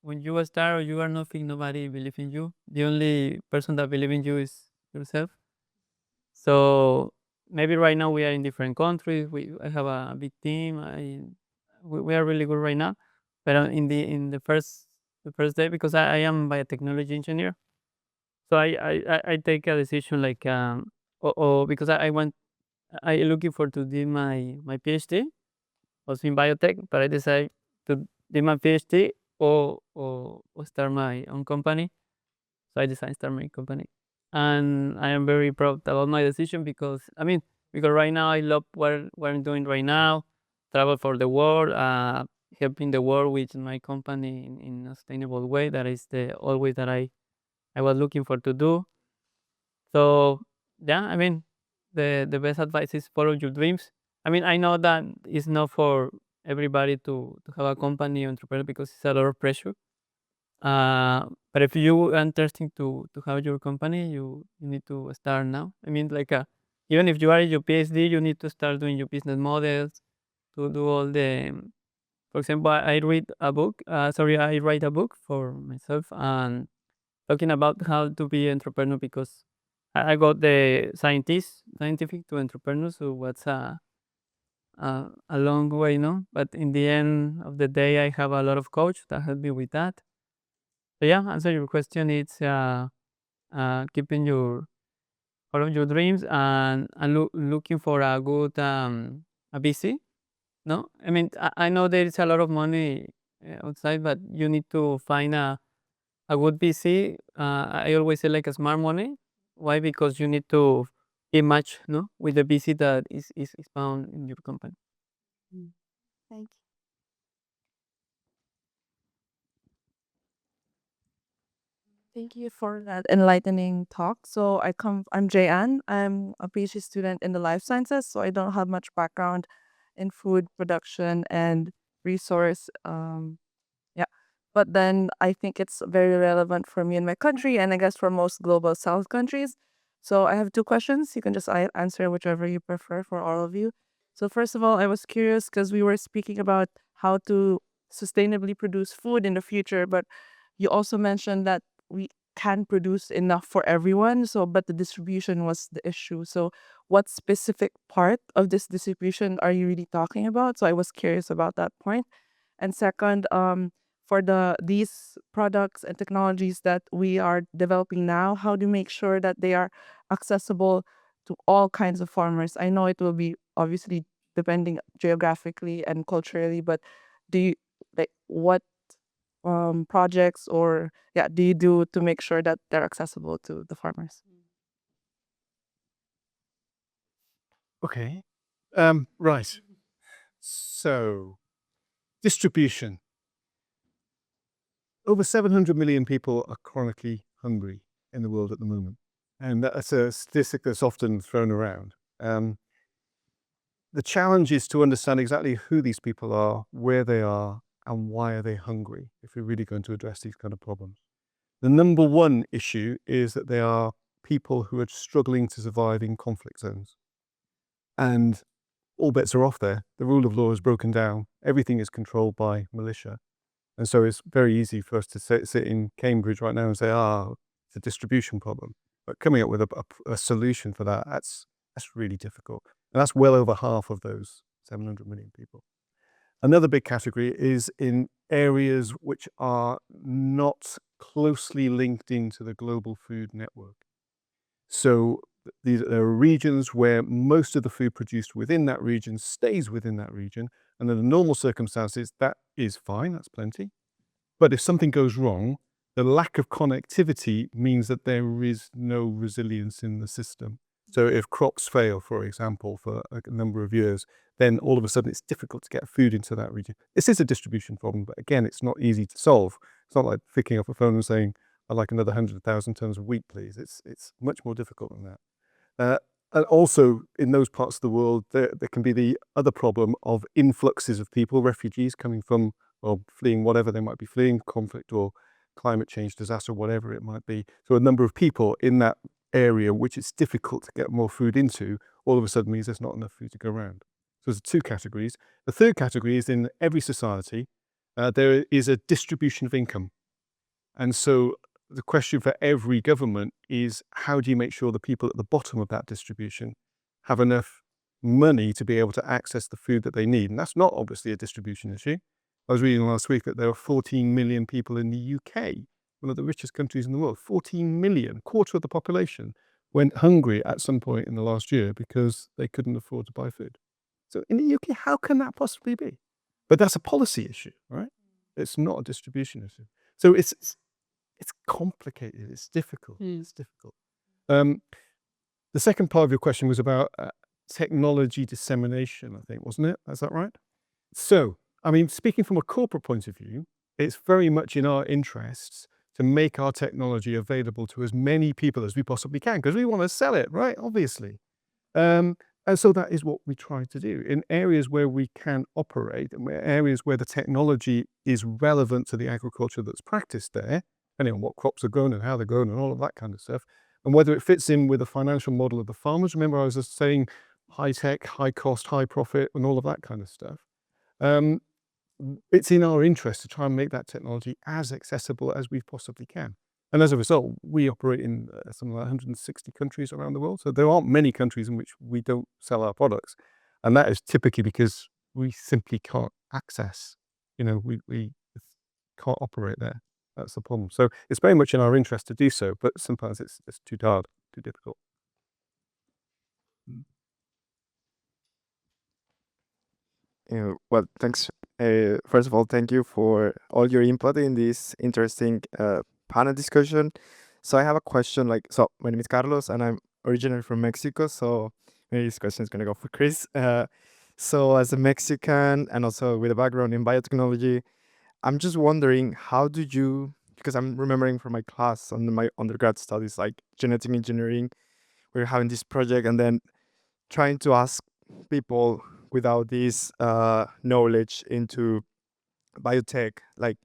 when you start or you are nothing, nobody believe in you. The only person that believe in you is yourself. So maybe right now we are in different countries. I have a big team. We are really good right now. But in the first day, because I am biotechnology engineer, so I take a decision like because I want I looking for to do my PhD also in biotech, but I decide to do my PhD or start my own company. So I decided to start my company, and I am very proud about my decision because I mean because right now I love what I'm doing right now, travel for the world, helping the world with my company in a sustainable way. That is the always that I was looking for to do. So yeah, I mean the best advice is follow your dreams. I mean I know that it's not for everybody to have a company or entrepreneur because it's a lot of pressure. But if you are interested to have your company, you need to start now. I mean, like, even if you are in your PhD, you need to start doing your business models to do all the. For example, I read a book. Sorry, I write a book for myself and talking about how to be entrepreneur because I got the scientific to entrepreneur, so what's a long way, no? But in the end of the day, I have a lot of coach that help me with that. So yeah, answer your question. It's keeping your all of your dreams and looking for a good a VC. No, I mean I know there is a lot of money outside, but you need to find a good VC. I always say like a smart money. Why? Because you need to be match no with the VC that is found in your company.
Thank you. Thank you for that enlightening talk. I'm Jayan. I'm a PhD student in the life sciences, so I don't have much background in food production and resource. Yeah. But then I think it's very relevant for me in my country and I guess for most global south countries. So I have two questions. You can just answer whichever you prefer for all of you. So first of all, I was curious because we were speaking about how to sustainably produce food in the future, but you also mentioned that we can produce enough for everyone. So, but the distribution was the issue. So, what specific part of this distribution are you really talking about? So, I was curious about that point. And second, for these products and technologies that we are developing now, how do you make sure that they are accessible to all kinds of farmers? I know it will be obviously depending geographically and culturally, but do you like what projects or yeah do you do to make sure that they're accessible to the farmers?
Okay. Right. So, distribution. Over 700 million people are chronically hungry in the world at the moment. And that's a statistic that's often thrown around. The challenge is to understand exactly who these people are, where they are, and why are they hungry, if we're really going to address these kind of problems. The number one issue is that they are people who are struggling to survive in conflict zones. And all bets are off there. The rule of law is broken down. Everything is controlled by militia. And so it's very easy for us to sit in Cambridge right now and say, it's a distribution problem. But coming up with a solution for that, that's really difficult. And that's well over half of those 700 million people. Another big category is in areas which are not closely linked into the global food network. So there are regions where most of the food produced within that region stays within that region. And under normal circumstances, that is fine, that's plenty. But if something goes wrong, the lack of connectivity means that there is no resilience in the system. So if crops fail, for example, for a number of years, then all of a sudden it's difficult to get food into that region. This is a distribution problem, but again, it's not easy to solve. It's not like picking up a phone and saying, I'd like another 100,000 tons of wheat, please. It's much more difficult than that. And also in those parts of the world, there can be the other problem of influxes of people, refugees coming from or fleeing whatever they might be fleeing, conflict or climate change, disaster, whatever it might be. So a number of people in that area, which it's difficult to get more food into, all of a sudden means there's not enough food to go around. So there's two categories. The third category is in every society, there is a distribution of income. And so the question for every government is, how do you make sure the people at the bottom of that distribution have enough money to be able to access the food that they need? And that's not obviously a distribution issue. I was reading last week that there are 14 million people in the UK, one of the richest countries in the world. 14 million, quarter of the population, went hungry at some point in the last year because they couldn't afford to buy food. So in the UK, how can that possibly be? But that's a policy issue, right? It's not a distribution issue. So it's complicated. It's difficult. It's difficult. The second part of your question was about technology dissemination, I think, wasn't it? Is that right? So, I mean, speaking from a corporate point of view, it's very much in our interests to make our technology available to as many people as we possibly can, because we want to sell it, right? Obviously. And so that is what we try to do. In areas where we can operate, and areas where the technology is relevant to the agriculture that's practiced there, depending on what crops are grown and how they're grown and all of that kind of stuff, and whether it fits in with the financial model of the farmers. Remember, I was just saying high tech, high cost, high profit, and all of that kind of stuff. It's in our interest to try and make that technology as accessible as we possibly can. And as a result, we operate in something like 160 countries around the world. So there aren't many countries in which we don't sell our products. And that is typically because we simply can't access, we can't operate there. That's the problem. So it's very much in our interest to do so, but sometimes it's too hard, too difficult.
Well, thanks. First of all, thank you for all your input in this interesting panel discussion. So I have a question. So my name is Carlos, and I'm originally from Mexico. So maybe this question is gonna go for Chris. So as a Mexican and also with a background in biotechnology, I'm just wondering, how do you? Because I'm remembering from my class on my undergrad studies, like genetic engineering, we're having this project, and then trying to ask people without this knowledge into biotech, like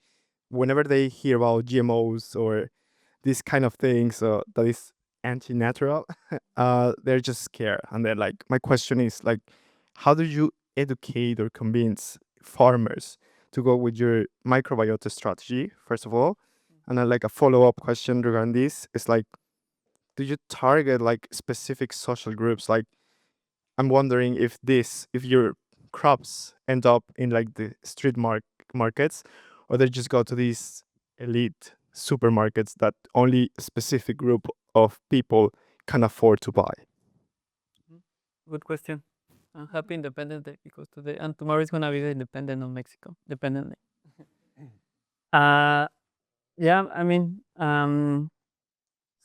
whenever they hear about GMOs or these kind of things that is anti-natural, they're just scared. And then like my question is like, how do you educate or convince farmers to go with your microbiota strategy, first of all? And then like a follow-up question regarding this is like, do you target like specific social groups? Like, I'm wondering if your crops end up in like the street markets, or they just go to these elite supermarkets that only a specific group of people can afford to buy.
Good question. I'm happy Independence Day because today and tomorrow is gonna be the Independence of Mexico, Independence Day. Yeah, I mean,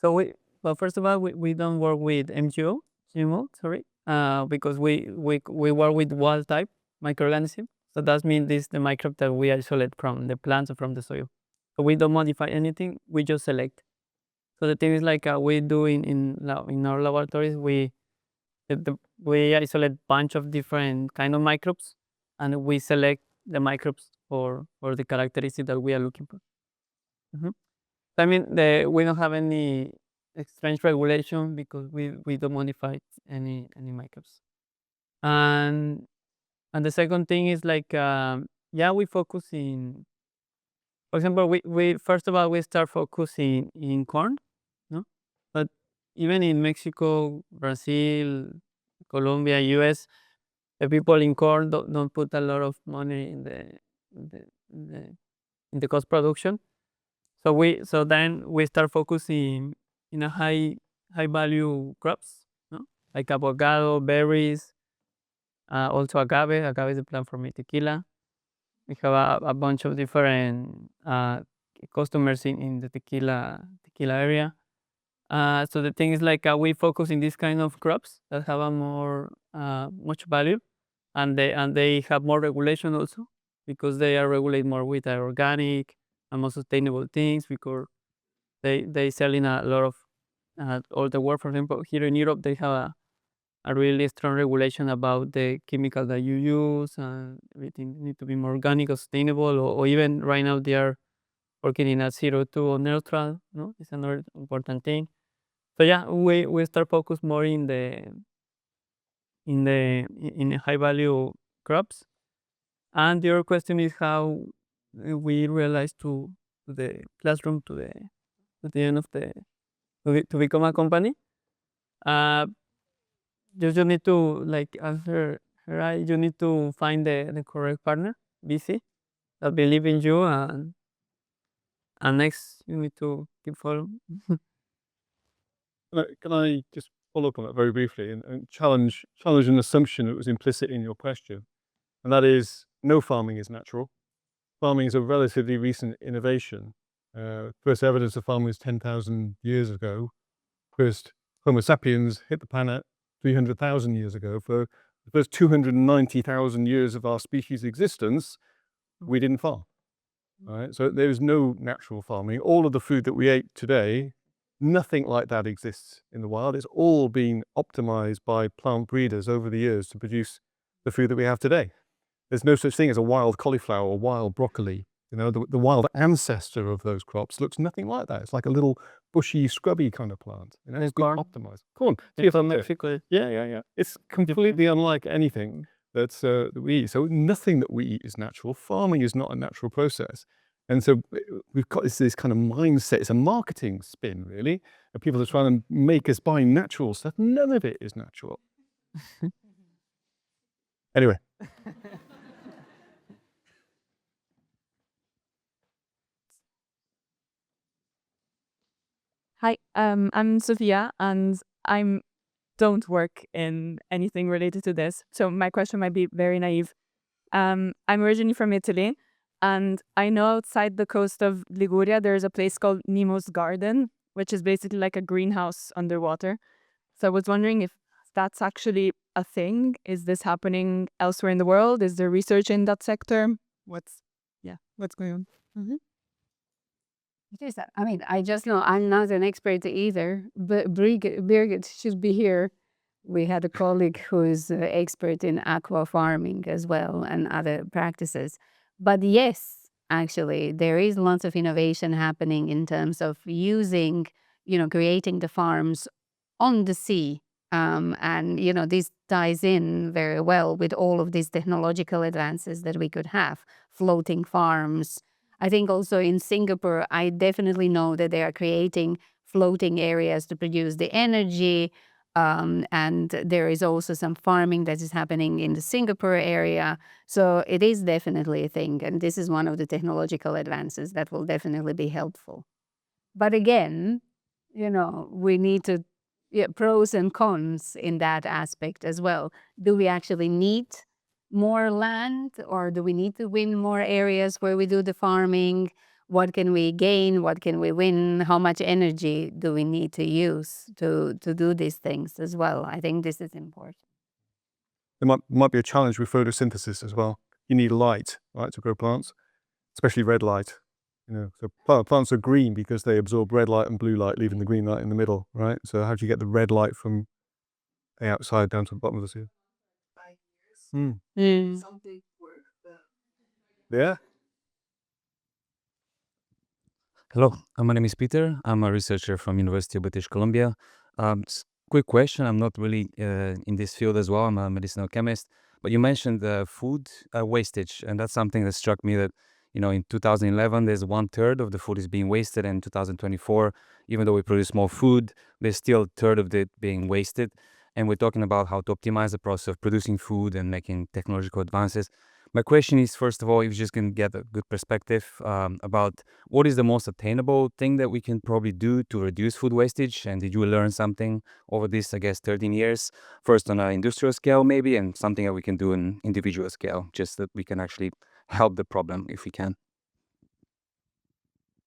so first of all, we don't work with GMO, sorry, because we work with wild type microorganism. So that means this the microbe that we isolate from the plants or from the soil. So we don't modify anything. We just select. So the thing is like we do in our laboratories, we isolate bunch of different kind of microbes, and we select the microbes for the characteristic that we are looking for. I mean, we don't have any strange regulation because we don't modify any microbes. And the second thing is like yeah, we focus in. For example, we first of all we start focusing in corn, no, but even in Mexico, Brazil, Colombia, US, the people in corn don't put a lot of money in the cost production. So then we start focusing in a high value crops, no? Like avocado, berries, also agave. Agave is a plant for me tequila. We have a bunch of different customers in the tequila area. So the thing is like we focus in this kind of crops that have a more much value, and they have more regulation also because they are regulated more with organic and more sustainable things because they sell in a lot of all the world. For example, here in Europe, they have a really strong regulation about the chemical that you use, and everything need to be more organic or sustainable, or even right now they are working in a CO2 or neutral. No, it's another important thing. So yeah, we start focus more in high value crops. And the other question is how we realize to the classroom to the end of the to become a company. Uh, you just need to like answer right. You need to find the correct partner, VC, that believe in you, and next you need to keep following.
Can I just follow up on that very briefly and challenge an assumption that was implicit in your question, and that is no farming is natural. Farming is a relatively recent innovation. First evidence of farming was 10,000 years ago. First Homo sapiens hit the planet 300,000 years ago. For the first 290,000 years of our species' existence, we didn't farm. Right? So there is no natural farming. All of the food that we ate today, nothing like that exists in the wild. It's all been optimized by plant breeders over the years to produce the food that we have today. There's no such thing as a wild cauliflower or wild broccoli. You know, the wild ancestor of those crops looks nothing like that. It's like a little bushy, scrubby kind of plant. You know, it's been
Corn.
optimized. Corn.
Yeah,
From
Mexico.
yeah. It's completely unlike anything that we eat. So nothing that we eat is natural. Farming is not a natural process. And so we've got this kind of mindset. It's a marketing spin, really. And people are trying to make us buy natural stuff. None of it is natural. Anyway.
Hi, I'm Sophia, and I'm don't work in anything related to this. So my question might be very naive. I'm originally from Italy, and I know outside the coast of Liguria, there's a place called Nemo's Garden, which is basically like a greenhouse underwater. So I was wondering if that's actually a thing. Is this happening elsewhere in the world? Is there research in that sector? What's going on?
It is. I mean, I just know I'm not an expert either, but Birgit should be here. We had a colleague who is an expert in aqua farming as well and other practices. But yes, actually, there is lots of innovation happening in terms of using, creating the farms on the sea. And, this ties in very well with all of these technological advances that we could have, floating farms. I think also in Singapore, I definitely know that they are creating floating areas to produce the energy. And there is also some farming that is happening in the Singapore area. So it is definitely a thing. And this is one of the technological advances that will definitely be helpful. But again, we need to, pros and cons in that aspect as well. Do we actually need more land, or do we need to win more areas where we do the farming? What can we gain? What can we win? How much energy do we need to use to do these things as well? I think this is important.
There might be a challenge with photosynthesis as well. You need light, right, to grow plants, especially red light. So plants are green because they absorb red light and blue light, leaving the green light in the middle, right? So how do you get the red light from the outside down to the bottom of the sea?
Something
Yeah.
Hello, my name is Peter. I'm a researcher from University of British Columbia. Quick question. I'm not really in this field as well. I'm a medicinal chemist. But you mentioned food wastage, and that's something that struck me that, in 2011, there's 1/3 of the food is being wasted, and in 2024, even though we produce more food, there's still a third of it being wasted. And we're talking about how to optimize the process of producing food and making technological advances. My question is, first of all, if you just can get a good perspective about what is the most attainable thing that we can probably do to reduce food wastage? And did you learn something over this, I guess, 13 years? First on an industrial scale, maybe, and something that we can do on individual scale, just that we can actually help the problem if we can.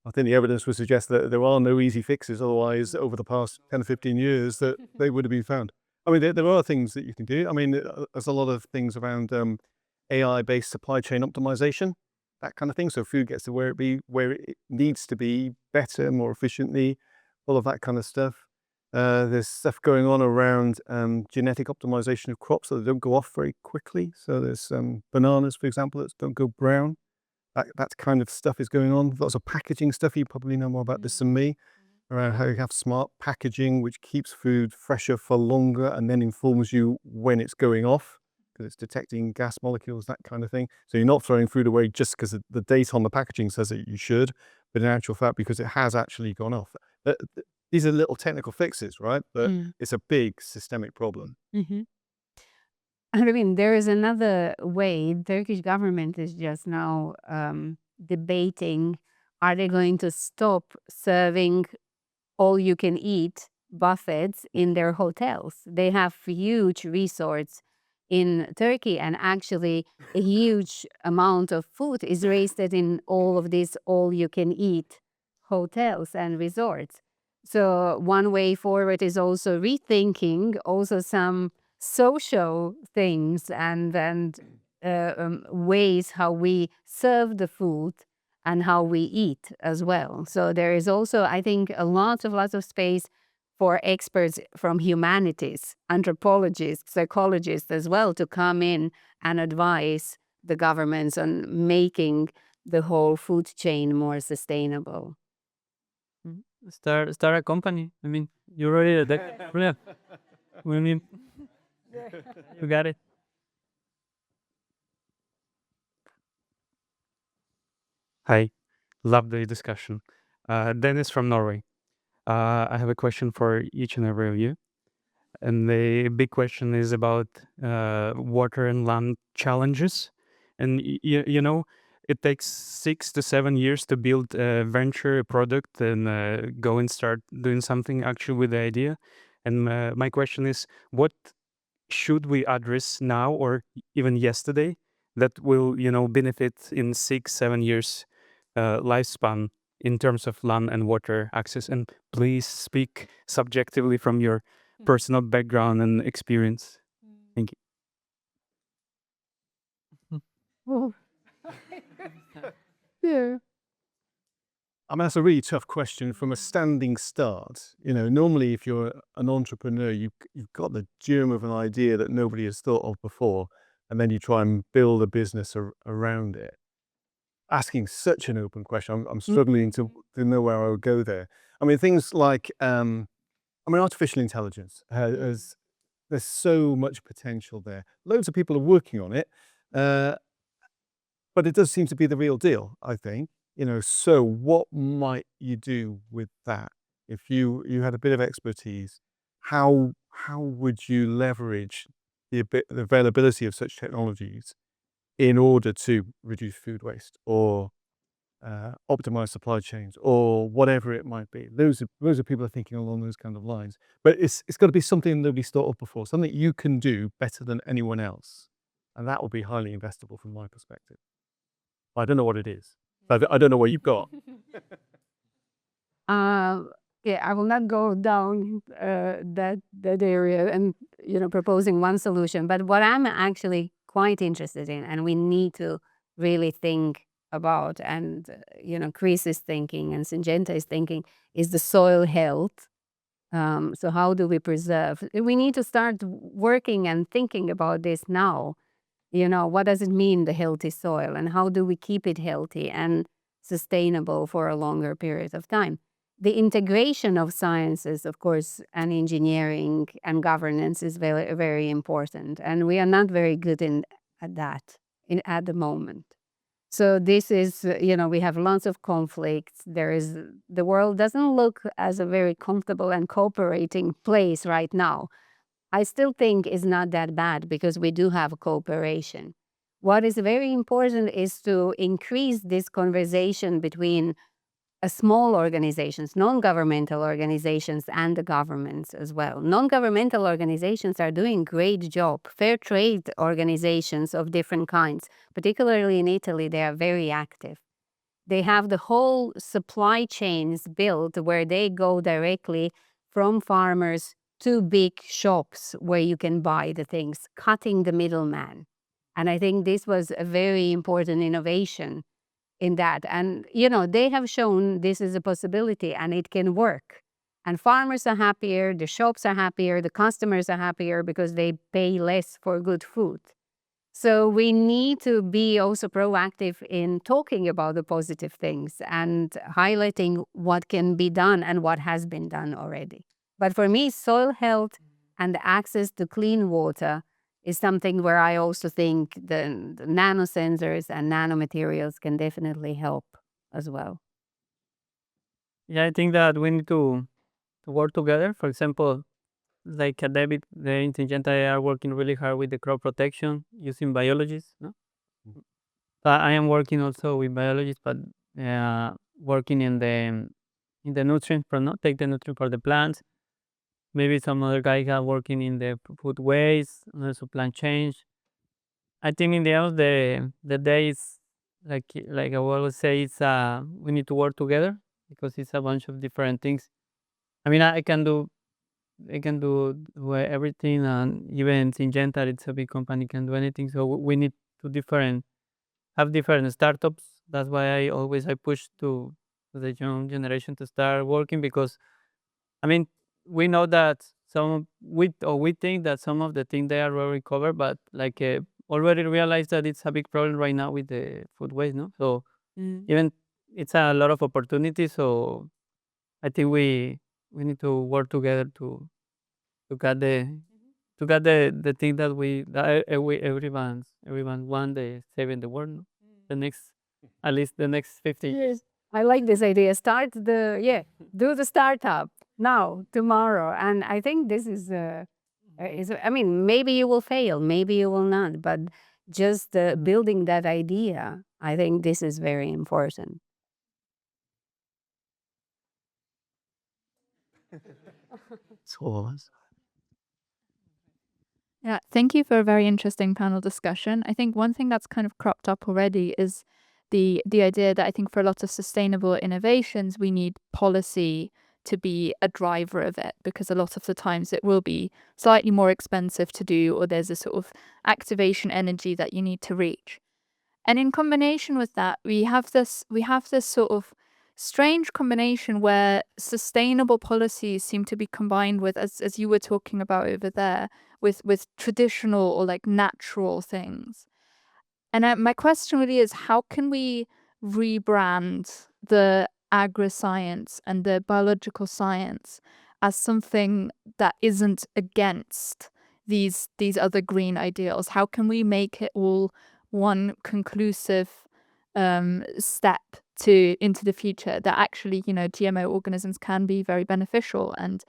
I think the evidence would suggest that there are no easy fixes. Otherwise, over the past 10 or 15 years, that they would have been found. I mean, there are things that you can do. I mean, there's a lot of things around AI-based supply chain optimization, that kind of thing. So food gets to where it needs to be better, more efficiently, all of that kind of stuff. There's stuff going on around genetic optimization of crops so they don't go off very quickly. So there's bananas, for example, that don't go brown. That kind of stuff is going on. Lots of packaging stuff. You probably know more about this than me, around how you have smart packaging, which keeps food fresher for longer and then informs you when it's going off, because it's detecting gas molecules, that kind of thing. So you're not throwing food away just because the date on the packaging says that you should, but in actual fact, because it has actually gone off. These are little technical fixes, right? But it's a big systemic problem.
I mean, there is another way. Turkish government is just now debating, are they going to stop serving all you can eat buffets in their hotels? They have huge resorts in Turkey, and actually a huge amount of food is wasted in all of these all you can eat hotels and resorts. So one way forward is also rethinking also some social things and ways how we serve the food and how we eat as well. So there is also, I think, lots of space for experts from humanities, anthropologists, psychologists as well, to come in and advise the governments on making the whole food chain more sustainable.
Start a company. I mean, you're already there. Yeah. We mean, you got it. Hi, love the discussion. Dennis from Norway. I have a question for each and every of you. And the big question is about water and land challenges. And you know, it takes 6 to 7 years to build a venture, a product, and go and start doing something actually with the idea. And my question is, what should we address now or even yesterday that will, benefit in 6, 7 years lifespan in terms of land and water access? And please speak subjectively from your personal background and experience. Thank you.
Yeah.
I mean, that's a really tough question from a standing start. Normally if you're an entrepreneur, you've got the germ of an idea that nobody has thought of before, and then you try and build a business around it. Asking such an open question, I'm struggling to know where I would go there. I mean, things like, artificial intelligence there's so much potential there. Loads of people are working on it, but it does seem to be the real deal, I think. So what might you do with that? If you had a bit of expertise, how would you leverage the availability of such technologies in order to reduce food waste or optimize supply chains or whatever it might be? Those are people are thinking along those kind of lines. But it's got to be something nobody's thought of before, something you can do better than anyone else, and that will be highly investable from my perspective. I don't know what it is. I don't know what you've got.
Yeah, I will not go down that area and proposing one solution. But what I'm actually quite interested in, and we need to really think about, and Chris is thinking, and Syngenta is thinking, is the soil health. So how do we preserve? We need to start working and thinking about this now. What does it mean, the healthy soil, and how do we keep it healthy and sustainable for a longer period of time? The integration of sciences, of course, and engineering and governance is very, very important. And we are not very good at that at the moment. So this is, we have lots of conflicts. The world doesn't look as a very comfortable and cooperating place right now. I still think it's not that bad because we do have cooperation. What is very important is to increase this conversation between small organizations, non-governmental organizations, and the governments as well. Non-governmental organizations are doing a great job. Fair trade organizations of different kinds, particularly in Italy, they are very active. They have the whole supply chains built where they go directly from farmers to big shops where you can buy the things, cutting the middleman. And I think this was a very important innovation in that. And, they have shown this is a possibility and it can work. And farmers are happier, the shops are happier, the customers are happier because they pay less for good food. So we need to be also proactive in talking about the positive things and highlighting what can be done and what has been done already. But for me, soil health and the access to clean water is something where I also think the nanosensors and nanomaterials can definitely help as well.
Yeah, I think that we need to work together. For example, like David, the in Syngenta are working really hard with the crop protection using biologists. No? I am working also with biologists, but working in the nutrient for not take the nutrient for the plants. Maybe some other guy are working in the food waste, also plant change. I think in the end of the day, it's like I always say, it's we need to work together because it's a bunch of different things. I mean, I can do everything, and even Syngenta, it's a big company, can do anything. So we need to have different startups. That's why I push to the young generation to start working because I mean we know that we think that some of the things they are already covered, but like already realized that it's a big problem right now with the food waste. No, so even it's a lot of opportunities. So I think we need to work together to get the thing that everyone want the saving the world. No? The next at least the next 50 years.
I like this idea. Do the startup now, tomorrow. And I think this I mean, maybe you will fail, maybe you will not, but just building that idea, I think this is very important.
Yeah, thank you for a very interesting panel discussion. I think one thing that's kind of cropped up already is the idea that I think for a lot of sustainable innovations, we need policy to be a driver of it, because a lot of the times it will be slightly more expensive to do, or there's a sort of activation energy that you need to reach. And in combination with that, we have this sort of strange combination where sustainable policies seem to be combined with, as you were talking about over there, with traditional or like natural things. And my question really is, how can we rebrand the agri-science and the biological science as something that isn't against these other green ideals? How can we make it all one conclusive step into the future that actually, GMO organisms can be very beneficial, and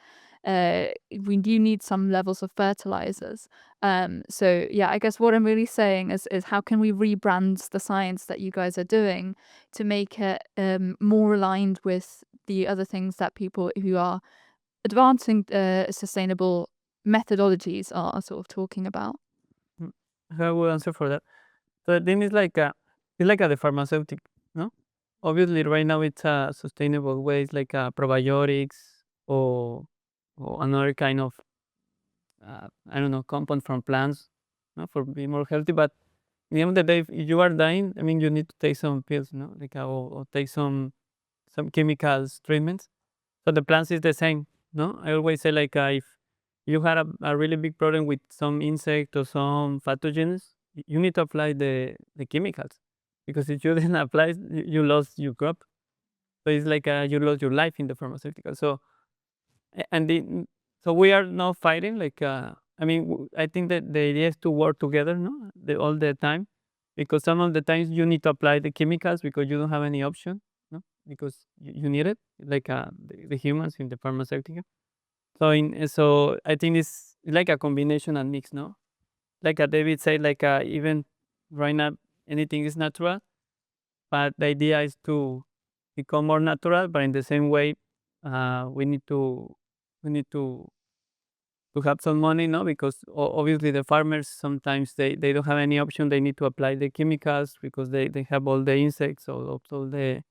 we do need some levels of fertilizers. So yeah, I guess what I'm really saying is how can we rebrand the science that you guys are doing to make it more aligned with the other things that people who are advancing sustainable methodologies are sort of talking about?
I will answer for that. So then it's like the pharmaceutic, no? Obviously, right now it's a sustainable ways like probiotics or another kind of I don't know compound from plants, no, for being more healthy. But at the end of the day, if you are dying, I mean, you need to take some pills, no, like or take some chemicals treatments. So the plants is the same, no. I always say like if you had a really big problem with some insect or some pathogens, you need to apply the chemicals, because if you didn't apply, you lost your crop. So it's like you lost your life in the pharmaceutical. So and so we are now fighting like I mean I think that the idea is to work together, no, all the time, because some of the times you need to apply the chemicals because you don't have any option, no, because you need it, like the humans in the pharmaceutical. So so I think it's like a combination and mix, no, like David said, like even right now anything is natural, but the idea is to become more natural, but in the same way we need to have some money, no, because obviously the farmers sometimes they don't have any option. They need to apply the chemicals because they have all the insects, all the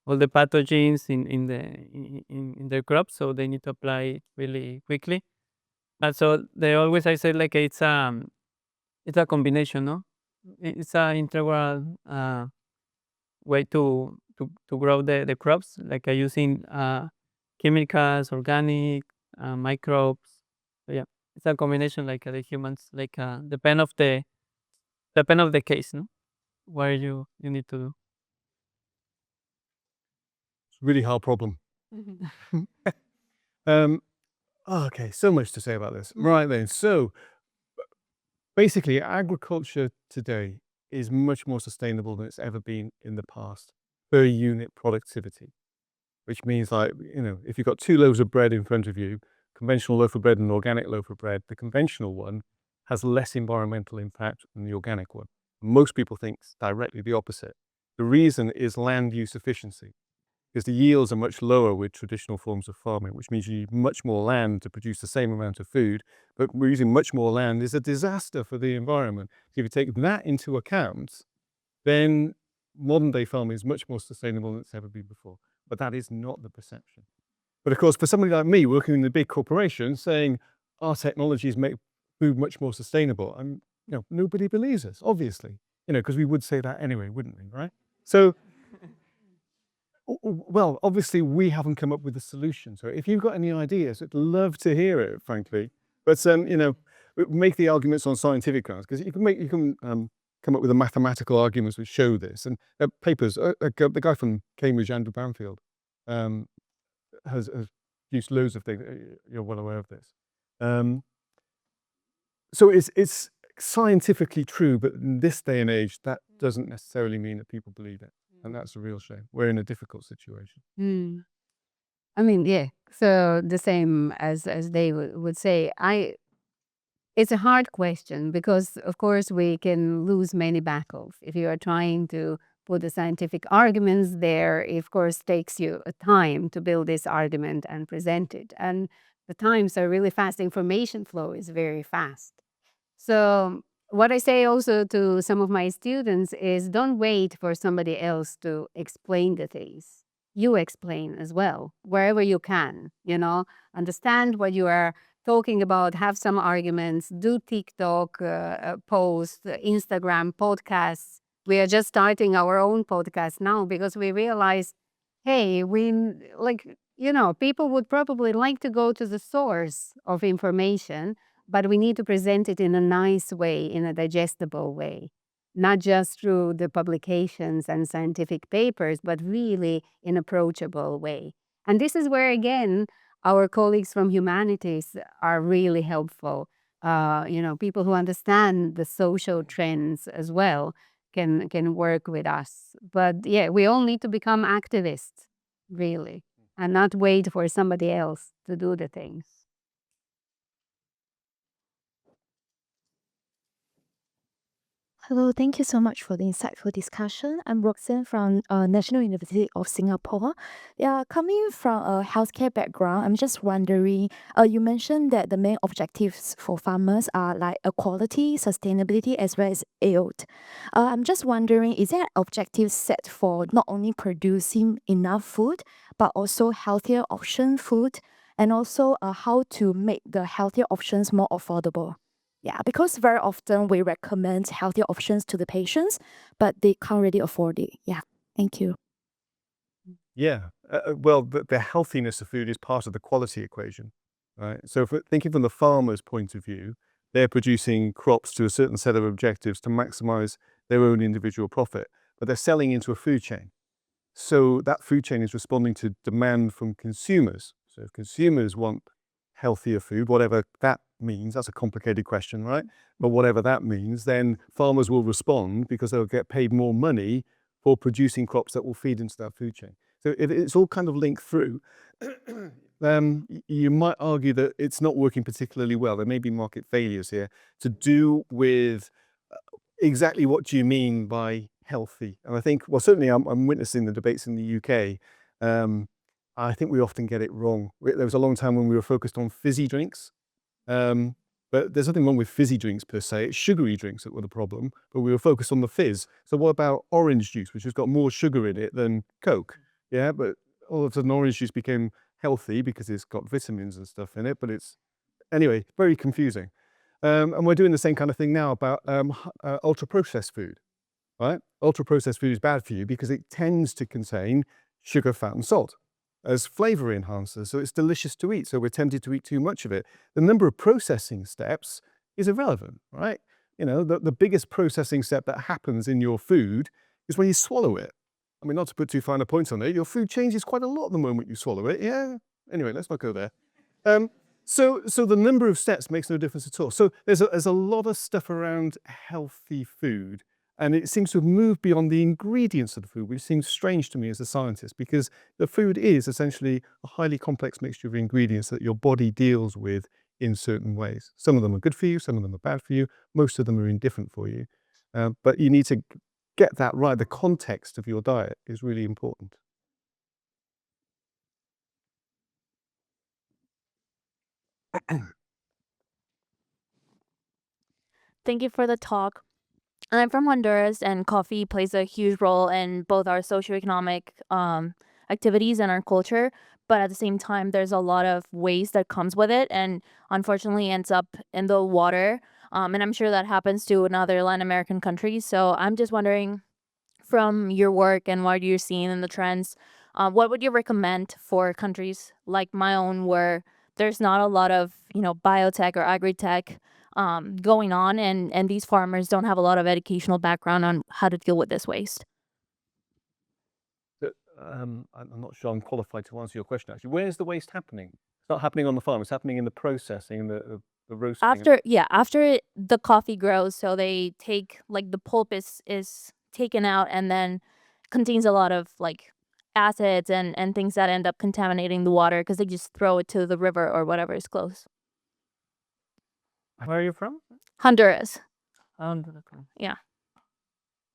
pathogens in their crops, so they need to apply it really quickly. And so they always, I say, like it's a combination, no, it's a integral way to grow the crops, like using chemicals, organic, microbes. So yeah, it's a combination like the humans, like depend of the case, no? What you need to do.
It's a really hard problem. Okay, so much to say about this. Right then, so basically, agriculture today is much more sustainable than it's ever been in the past per unit productivity, which means, like, if you've got 2 loaves of bread in front of you, conventional loaf of bread and organic loaf of bread, the conventional one has less environmental impact than the organic one. Most people think directly the opposite. The reason is land use efficiency, because the yields are much lower with traditional forms of farming, which means you need much more land to produce the same amount of food, but we're using much more land is a disaster for the environment. So if you take that into account, then modern day farming is much more sustainable than it's ever been before. But that is not the perception. But of course, for somebody like me working in a big corporation saying our technologies make food much more sustainable, nobody believes us, obviously, because we would say that anyway, wouldn't we, right? So, well, obviously we haven't come up with a solution. So if you've got any ideas, I'd love to hear it, frankly. But, make the arguments on scientific grounds, because you can come up with the mathematical arguments which show this. And papers, the guy from Cambridge, Andrew Banfield, has used loads of things. You're well aware of this. So it's scientifically true, but in this day and age, that doesn't necessarily mean that people believe it. And that's a real shame. We're in a difficult situation.
I mean, yeah. So the same as they would say, it's a hard question because, of course, we can lose many battles. If you are trying to put the scientific arguments there, it, of course, takes you a time to build this argument and present it. And the times are really fast. Information flow is very fast. So what I say also to some of my students is don't wait for somebody else to explain the things. You explain as well, wherever you can, understand what you are talking about, have some arguments, do TikTok posts, Instagram podcasts. We are just starting our own podcast now because we realize, hey, people would probably like to go to the source of information, but we need to present it in a nice way, in a digestible way, not just through the publications and scientific papers, but really in approachable way. And this is where, again, our colleagues from humanities are really helpful. People who understand the social trends as well can work with us. But yeah, we all need to become activists, really, and not wait for somebody else to do the things.
Hello, thank you so much for the insightful discussion. I'm Roxanne from National University of Singapore. Yeah, coming from a healthcare background, I'm just wondering, you mentioned that the main objectives for farmers are like equality, sustainability, as well as yield. I'm just wondering, is there an objective set for not only producing enough food, but also healthier option food, and also how to make the healthier options more affordable? Yeah, because very often we recommend healthier options to the patients, but they can't really afford it. Yeah, thank you.
Yeah. Well, the healthiness of food is part of the quality equation, right? So if we're thinking from the farmer's point of view, they're producing crops to a certain set of objectives to maximize their own individual profit, but they're selling into a food chain. So that food chain is responding to demand from consumers. So if consumers want healthier food, whatever that means, that's a complicated question, right? But whatever that means, then farmers will respond because they'll get paid more money for producing crops that will feed into that food chain. So it's all kind of linked through. You might argue that it's not working particularly well. There may be market failures here to do with exactly what do you mean by healthy. And I think, well, certainly I'm witnessing the debates in the UK. I think we often get it wrong. There was a long time when we were focused on fizzy drinks. But there's nothing wrong with fizzy drinks per se. It's sugary drinks that were the problem, but we were focused on the fizz. So what about orange juice, which has got more sugar in it than Coke? Yeah, but all of a sudden orange juice became healthy because it's got vitamins and stuff in it, but anyway, very confusing. And we're doing the same kind of thing now about ultra-processed food, right? Ultra-processed food is bad for you because it tends to contain sugar, fat, and salt. as flavor enhancers, so it's delicious to eat, so we're tempted to eat too much of it. The number of processing steps is irrelevant, right? The biggest processing step that happens in your food is when you swallow it. I mean, not to put too fine a point on it, your food changes quite a lot the moment you swallow it. Yeah. Anyway, let's not go there. So the number of steps makes no difference at all. So there's a lot of stuff around healthy food, and it seems to have moved beyond the ingredients of the food, which seems strange to me as a scientist, because the food is essentially a highly complex mixture of ingredients that your body deals with in certain ways. Some of them are good for you, some of them are bad for you, most of them are indifferent for you. But you need to get that right. The context of your diet is really important.
Thank you for the talk. I'm from Honduras, and coffee plays a huge role in both our socioeconomic activities and our culture. But at the same time, there's a lot of waste that comes with it, and unfortunately ends up in the water. And I'm sure that happens to another Latin American countries. So I'm just wondering, from your work and what you're seeing in the trends, what would you recommend for countries like my own, where there's not a lot of biotech or agri-tech going on, and these farmers don't have a lot of educational background on how to deal with this waste?
I'm not sure I'm qualified to answer your question, actually. Where's the waste happening? It's not happening on the farm. It's happening in the processing, the roasting.
After the coffee grows, so they take, like, the pulp is taken out, and then contains a lot of, like, acids and things that end up contaminating the water because they just throw it to the river or whatever is close.
Where are you from?
Honduras.
Honduras.
Yeah.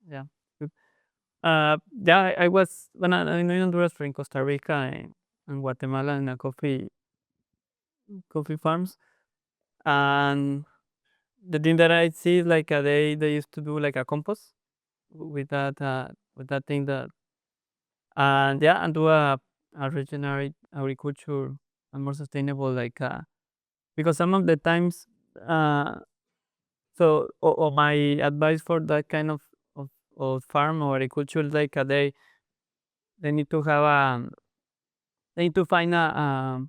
Yeah. Good. Yeah, I was when I in Honduras, in Costa Rica, and Guatemala, in a coffee farms, and the thing that I see is like they used to do like a compost with that thing that, and yeah, and do a regenerate agriculture and more sustainable, like because some of the times, so or my advice for that kind of farm or agriculture is like they need to have they need to find a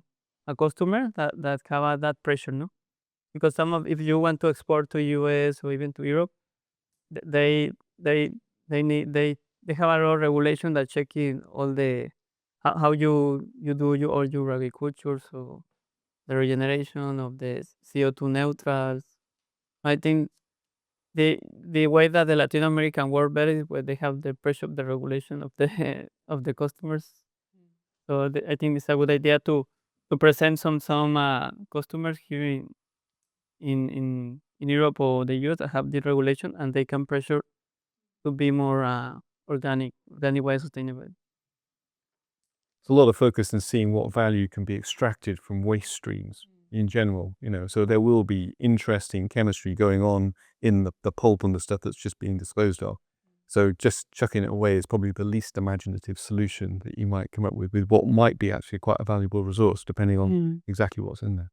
customer that have that pressure, no? Because some of if you want to export to US or even to Europe, th- they they need they have a lot of regulation that checking all the how you do all your agriculture, so the regeneration of the CO2 neutrals. I think the way that the Latin American work better is where they have the pressure of the regulation of the of the customers. So I think it's a good idea to present some customers here in Europe or the US that have the regulation, and they can pressure to be more organic way sustainable.
There's a lot of focus in seeing what value can be extracted from waste streams in general, so there will be interesting chemistry going on in the pulp and the stuff that's just being disposed of. So just chucking it away is probably the least imaginative solution that you might come up with what might be actually quite a valuable resource, depending on exactly what's in there.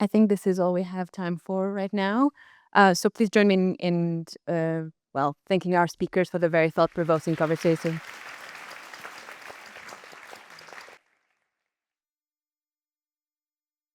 I think this is all we have time for right now. So please join me in thanking our speakers for the very thought-provoking conversation.